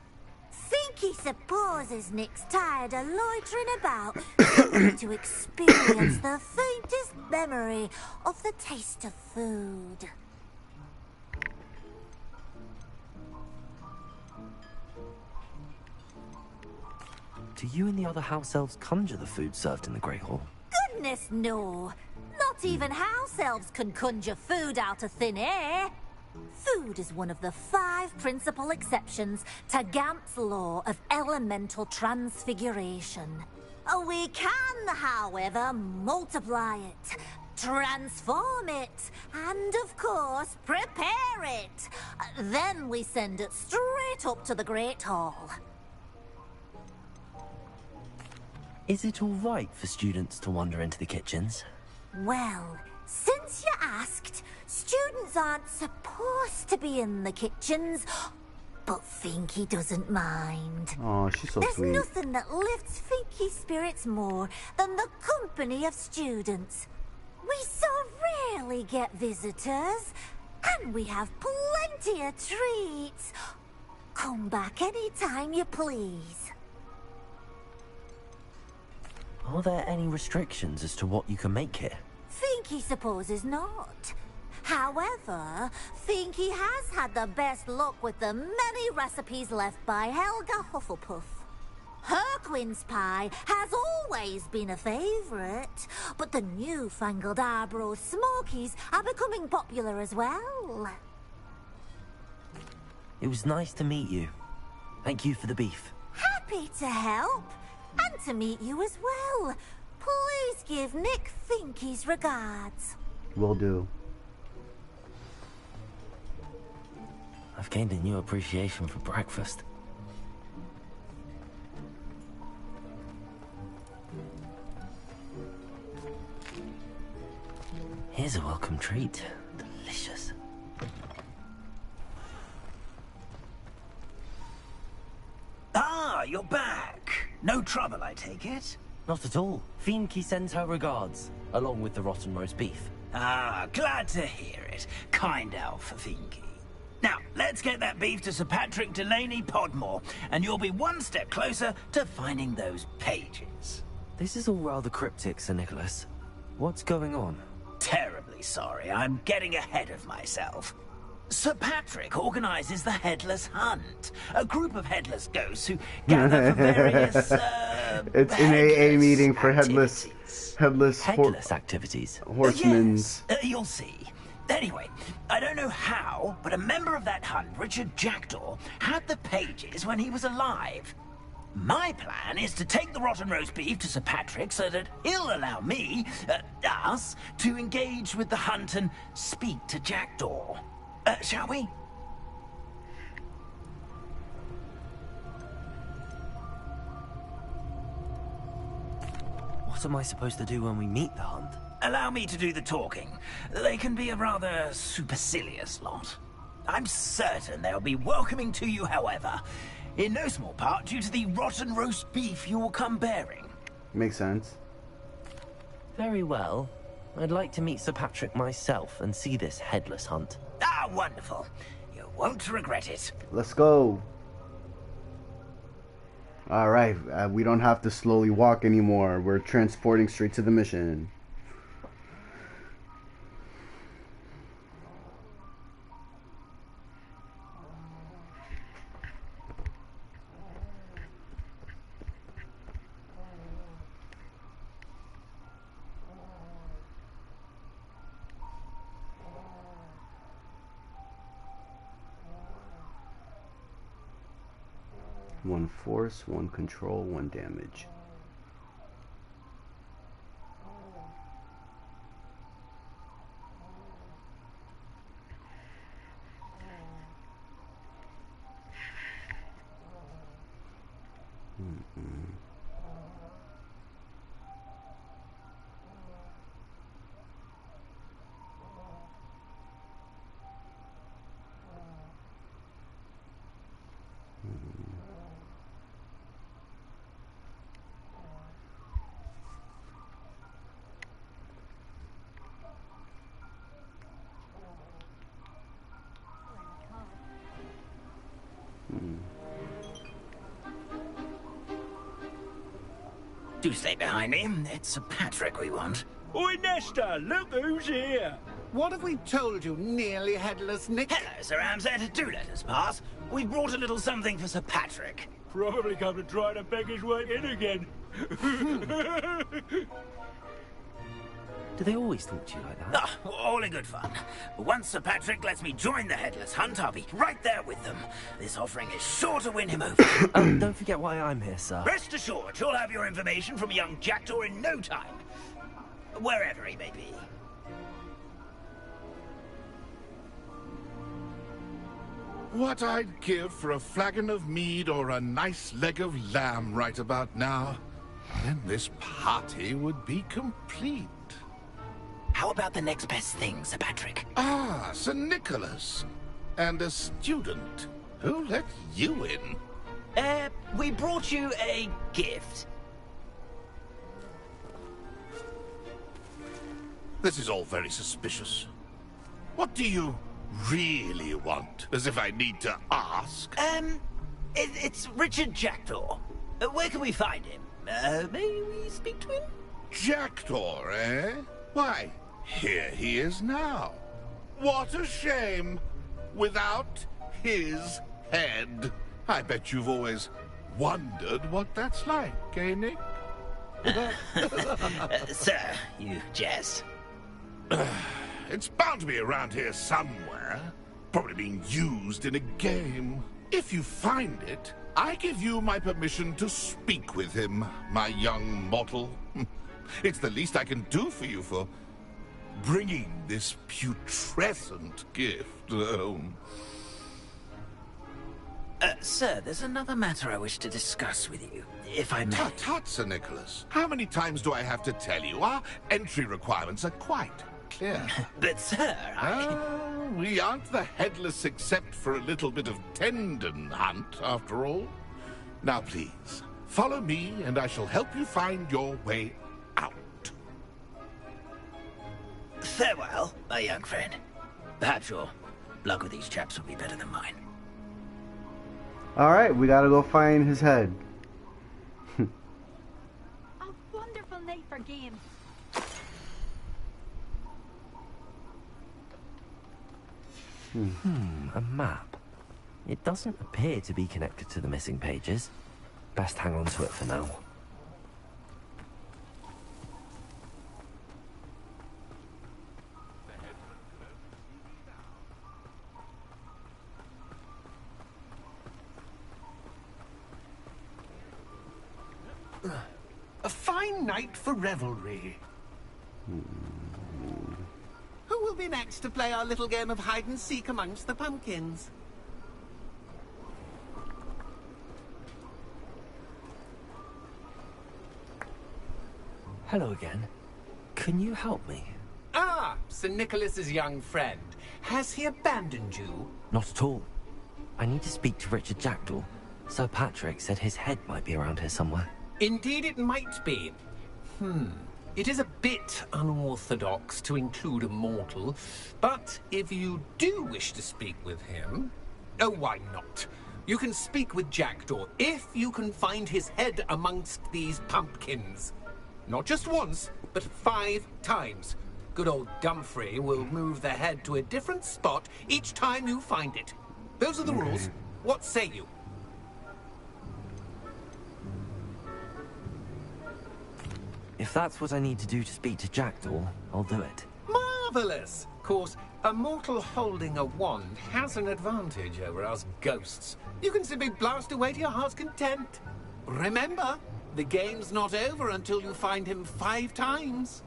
Finky supposes Nick's tired of loitering about, looking to experience the faintest memory of the taste of food. Do you and the other house elves conjure the food served in the Great Hall? Goodness, no. Not even house elves can conjure food out of thin air. Food is one of the 5 principal exceptions to Gant's law of elemental transfiguration. We can, however, multiply it, transform it, and, of course, prepare it. Then we send it straight up to the Great Hall. Is it all right for students to wander into the kitchens? Well, since you asked, students aren't supposed to be in the kitchens, but Finky doesn't mind. Oh, she's so There's sweet. nothing that lifts Finky's spirits more than the company of students. We so rarely get visitors, and we have plenty of treats. Come back any time you please. Are there any restrictions as to what you can make here? Finky supposes not. However, Finky has had the best luck with the many recipes left by Helga Hufflepuff. Her quince pie has always been a favourite, but the newfangled Arbroath Smokies are becoming popular as well. It was nice to meet you. Thank you for the beef. Happy to help, and to meet you as well. Please give Nick Finky's regards. Will do. I've gained a new appreciation for breakfast. Here's a welcome treat. Ah, you're back. No trouble, I take it? Not at all. Fienke sends her regards, along with the rotten roast beef. Ah, glad to hear it. Kind elf, Fienke. Now, let's get that beef to Sir Patrick Delaney Podmore, and you'll be one step closer to finding those pages. This is all rather cryptic, Sir Nicholas. What's going on? Terribly sorry, I'm getting ahead of myself. Sir Patrick organizes the Headless Hunt, a group of headless ghosts who gather for various, it's an AA meeting for headless activities. Horsemen. Yes, you'll see. Anyway, I don't know how, but a member of that hunt, Richard Jackdaw, had the pages when he was alive. My plan is to take the rotten roast beef to Sir Patrick so that he'll allow me, us, to engage with the hunt and speak to Jackdaw. Shall we? What am I supposed to do when we meet the hunt? Allow me to do the talking. They can be a rather supercilious lot. I'm certain they'll be welcoming to you, however, in no small part due to the rotten roast beef you will come bearing. Makes sense. Very well. I'd like to meet Sir Patrick myself and see this headless hunt. Ah, wonderful. You won't regret it. Let's go. Alright, we don't have to slowly walk anymore. We're transporting straight to the mission. One force, one control, one damage. Do stay behind me. It's Sir Patrick we want. Oi, Nesta, look who's here. What have we told you, nearly headless Nick? Hello, Sir Ramsed. Do let us pass. We brought a little something for Sir Patrick. Probably come to try to beg his way in again. Do they always talk to you like that? Ah, all in good fun. Once Sir Patrick lets me join the Headless Hunt, I'll be right there with them. This offering is sure to win him over. Don't forget why I'm here, sir. Rest assured, you'll have your information from young Jackdaw in no time. Wherever he may be. What I'd give for a flagon of mead or a nice leg of lamb right about now. Then this party would be complete. How about the next best thing, Sir Patrick? Ah, Sir Nicholas. And a student. Who let you in? We brought you a gift. This is all very suspicious. What do you really want? As if I need to ask. It's Richard Jackdaw. Where can we find him? May we speak to him? Jackdaw, eh? Why, here he is now. What a shame. Without his head. I bet you've always wondered what that's like, eh, Nick? Sir, you jest. It's bound to be around here somewhere. Probably being used in a game. If you find it, I give you my permission to speak with him, my young mortal. It's the least I can do for you for bringing this putrescent gift home. Sir, there's another matter I wish to discuss with you, if I may. Tut, tut, Sir Nicholas. How many times do I have to tell you? Our entry requirements are quite clear. But, sir, we aren't the headless except for a little bit of tendon hunt, after all. Now please, follow me and I shall help you find your way out. Farewell, my young friend. Perhaps your luck with these chaps will be better than mine. Alright, we gotta go find his head. A wonderful night for games. A map. It doesn't appear to be connected to the missing pages. Best hang on to it for now. A fine night for revelry. Who will be next to play our little game of hide-and-seek amongst the pumpkins? Hello again. Can you help me? Ah, Sir Nicholas's young friend. Has he abandoned you? Not at all. I need to speak to Richard Jackdaw. Sir Patrick said his head might be around here somewhere. Indeed it might be. It is a bit unorthodox to include a mortal, but if you do wish to speak with him... Oh, why not? You can speak with Jackdaw if you can find his head amongst these pumpkins. Not just once, but 5 times. Good old Dumfrey will move the head to a different spot each time you find it. Those are the rules. What say you? If that's what I need to do to speak to Jackdaw, I'll do it. Marvellous! Of course, a mortal holding a wand has an advantage over us ghosts. You can simply blast away to your heart's content. Remember, the game's not over until you find him 5 times.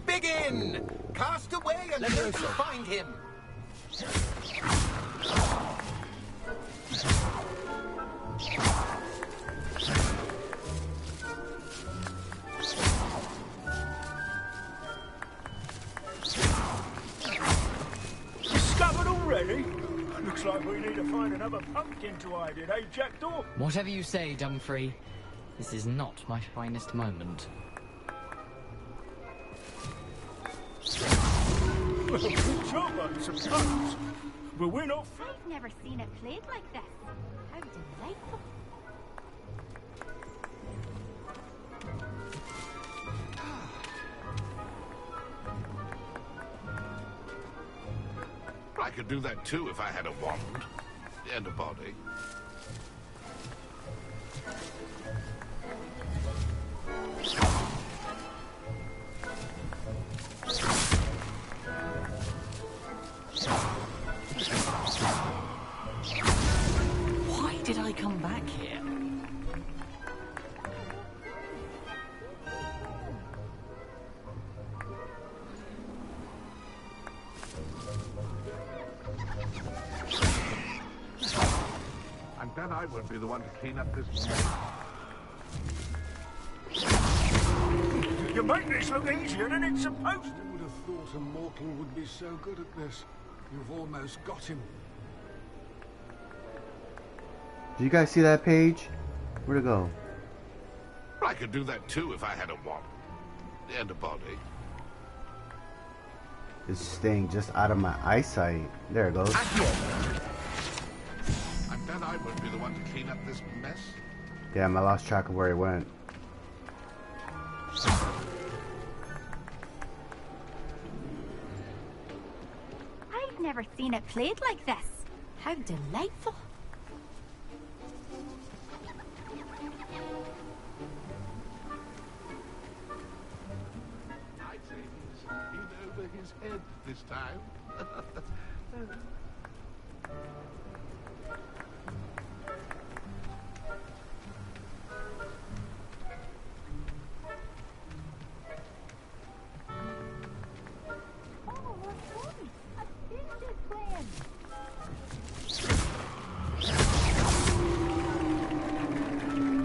Begin! Cast away until you find him. Discovered already? Looks like we need to find another pumpkin to hide in, eh, Jackdaw? Whatever you say, Dumfrey. This is not my finest moment. Well, good job, I suppose. But we're not... I've never seen it played like this. How delightful. I could do that too if I had a wand and a body. Why did I come back here? And then I won't be the one to clean up this mess. You make this look easier than it's supposed to. Who would have thought a mortal would be so good at this? You've almost got him. Do you guys see that page? Where'd it go? I could do that too if I had a wand and a body. It's staying just out of my eyesight. There it goes. And then I won't be the one to clean up this mess. Damn, I lost track of where it went. I've never seen it played like this. How delightful. I'd say he's in over his head this time.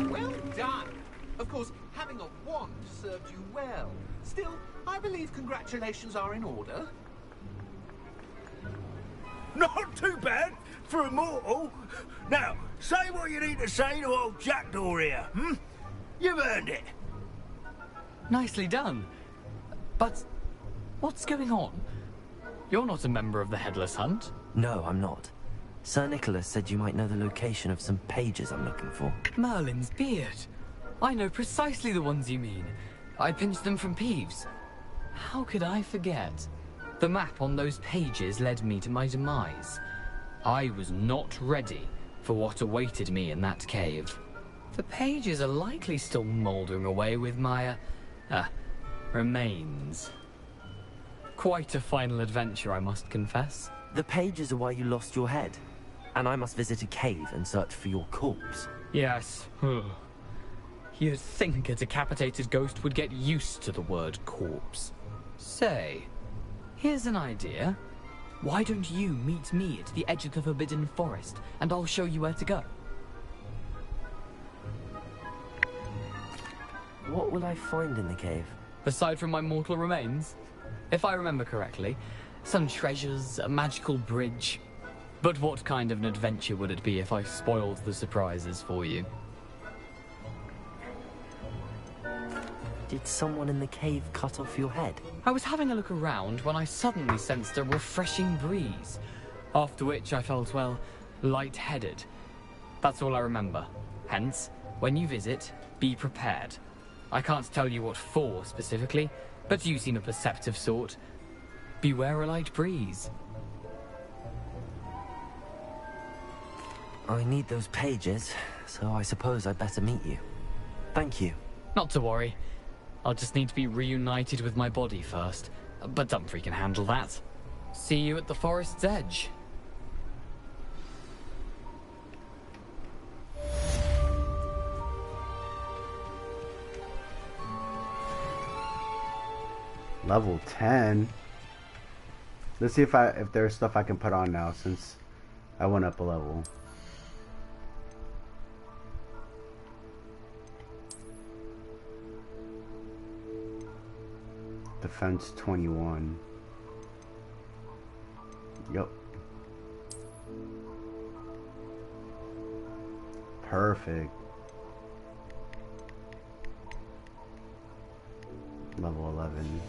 Well done. Of course, having a wand served you well. Still, I believe congratulations are in order. Not too bad for a mortal. Now, say what you need to say to old Jackdaw here, hmm? You've earned it. Nicely done. But what's going on? You're not a member of the Headless Hunt. No, I'm not. Sir Nicholas said you might know the location of some pages I'm looking for. Merlin's beard. I know precisely the ones you mean. I pinched them from Peeves. How could I forget? The map on those pages led me to my demise. I was not ready for what awaited me in that cave. The pages are likely still mouldering away with my, remains. Quite a final adventure, I must confess. The pages are why you lost your head, and I must visit a cave and search for your corpse. Yes. You'd think a decapitated ghost would get used to the word corpse. Say, here's an idea. Why don't you meet me at the edge of the Forbidden Forest, and I'll show you where to go? What will I find in the cave? Aside from my mortal remains? If I remember correctly, some treasures, a magical bridge. But what kind of an adventure would it be if I spoiled the surprises for you? Did someone in the cave cut off your head? I was having a look around when I suddenly sensed a refreshing breeze, after which I felt, well, lightheaded. That's all I remember. Hence, when you visit, be prepared. I can't tell you what for specifically, but you seem a perceptive sort. Beware a light breeze. I need those pages, so I suppose I'd better meet you. Thank you. Not to worry. I'll just need to be reunited with my body first. But Dumfries can handle that. See you at the forest's edge. Level 10. Let's see if there's stuff I can put on now since I went up a level. Defense 21. Yep. Perfect. Level 11.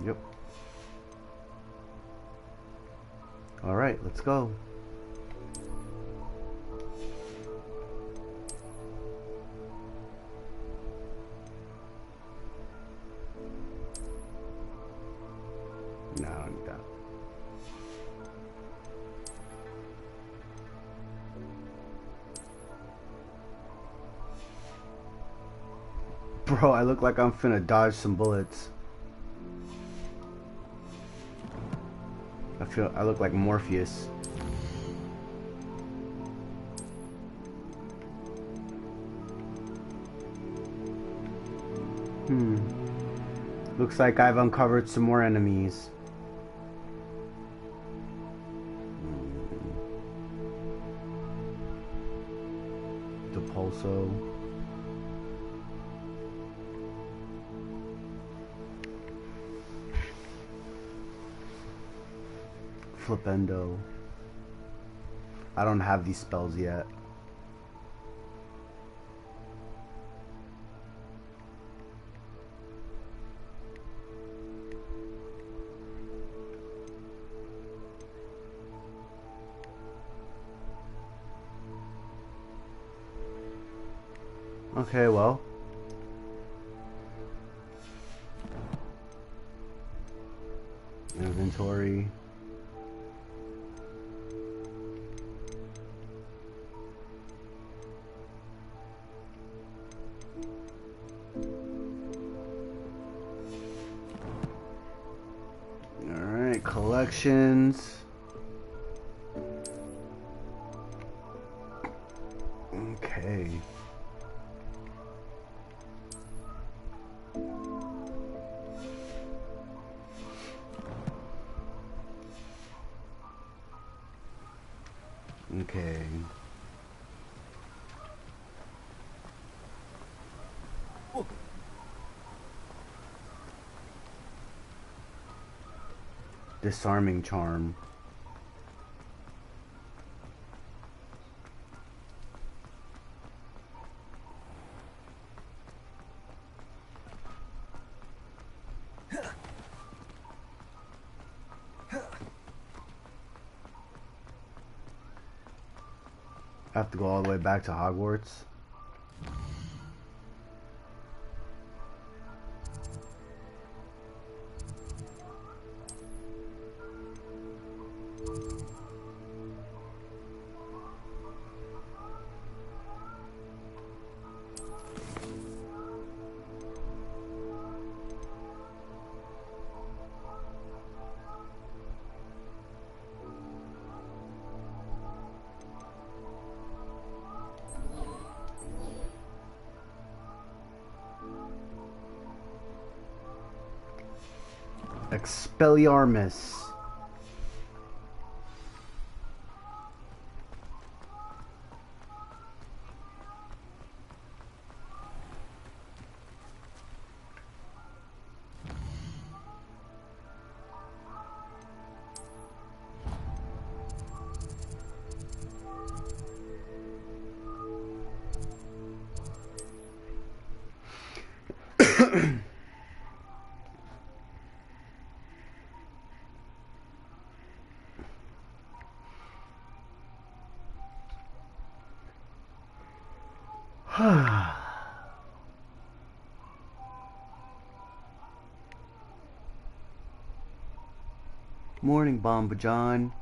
Yep. All right, let's go. No, I don't need that. Bro, I look like I'm finna dodge some bullets. I look like Morpheus. Looks like I've uncovered some more enemies. The Pulso. Flipendo. I don't have these spells yet. Okay, well. Inventory. Alright, collections. Okay. Okay. Disarming charm. I have to go all the way back to Hogwarts. Expelliarmus. Morning, Bomba John.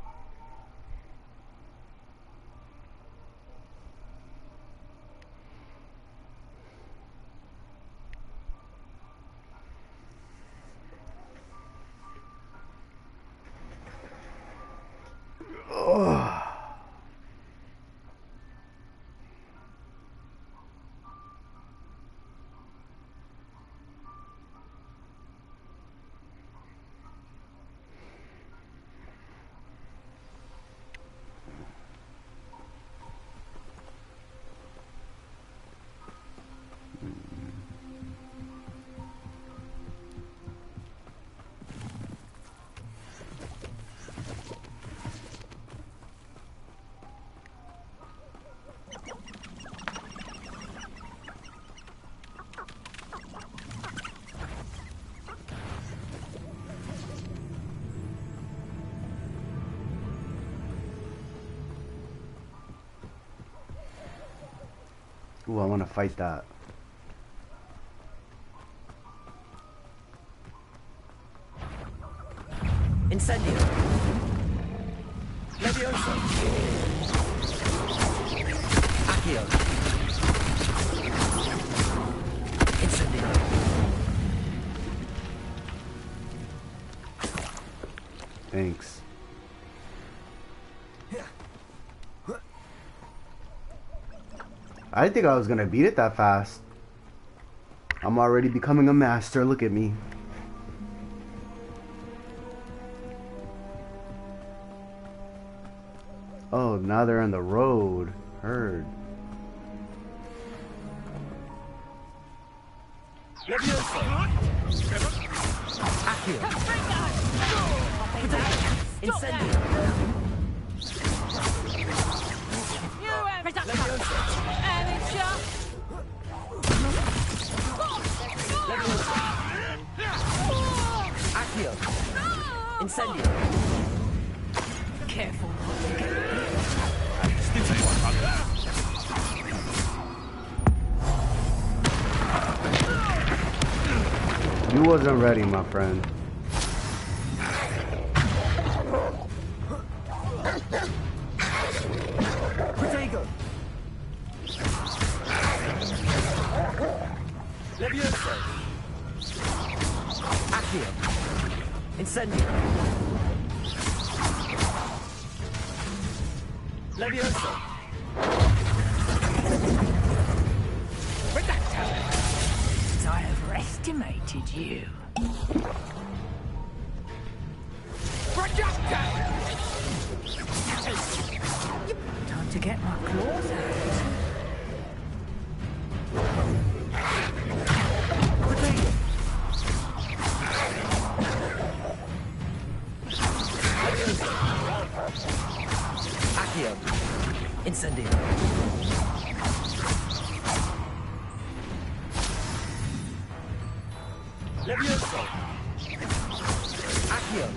Ooh, I want to fight that. Incendio. Levioso. Accio. Incendio. Thanks. I didn't think I was gonna beat it that fast. I'm already becoming a master. Look at me. Oh, now they're on the road. Heard. Incendio. Careful. You wasn't ready, my friend. Protego. Levioso. Accio. Incendio. Levioso. I overestimated you. Time to get my claws out. Incendio. Levioso. Accio.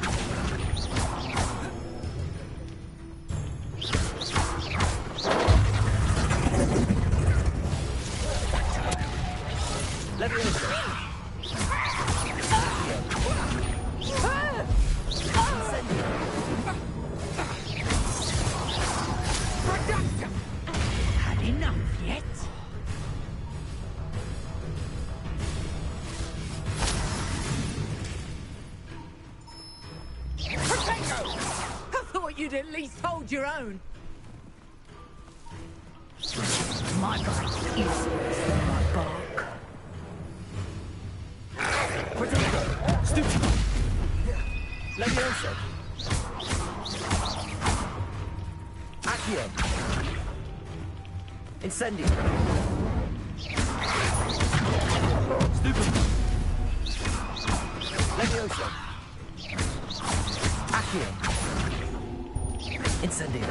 Levioso. Had enough yet? Potato! I thought you'd at least hold your own. My bite is my bark. Potato. Stupid. Levioso. Accio. Incendio. Stupid. Levioso. Accio. Incendio.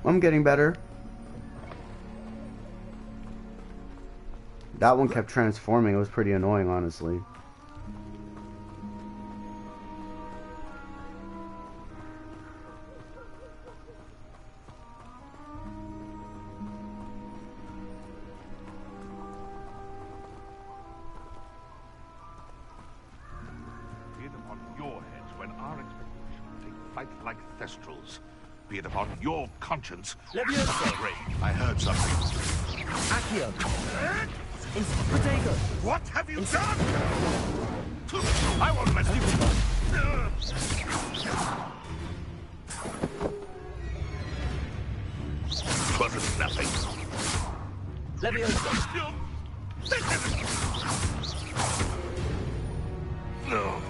I'm getting better. That one kept transforming. It was pretty annoying, honestly. Be it upon your heads when our expedition take flight like thestrals. Be it upon your conscience. Levioso. I heard something. Accio. Potato. What have you done? I won't let you. Wasn't nothing. Levioso. No.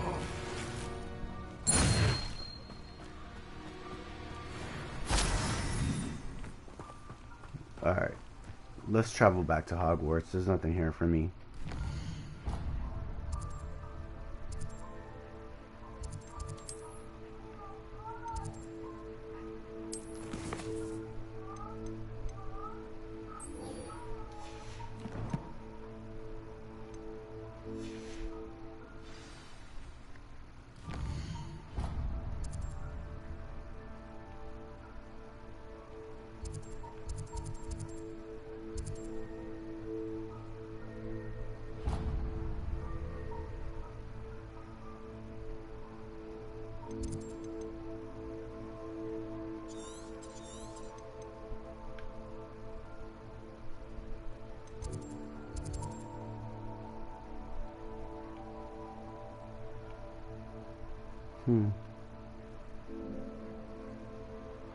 Alright. Let's travel back to Hogwarts. There's nothing here for me.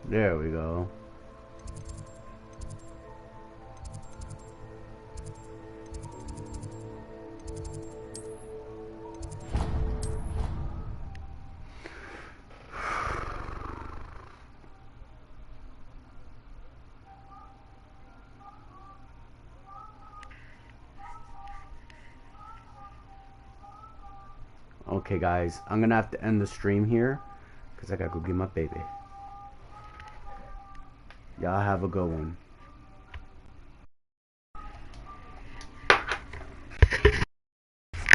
There we go. Okay guys, I'm gonna have to end the stream here because I gotta go get my baby. Y'all have a good one.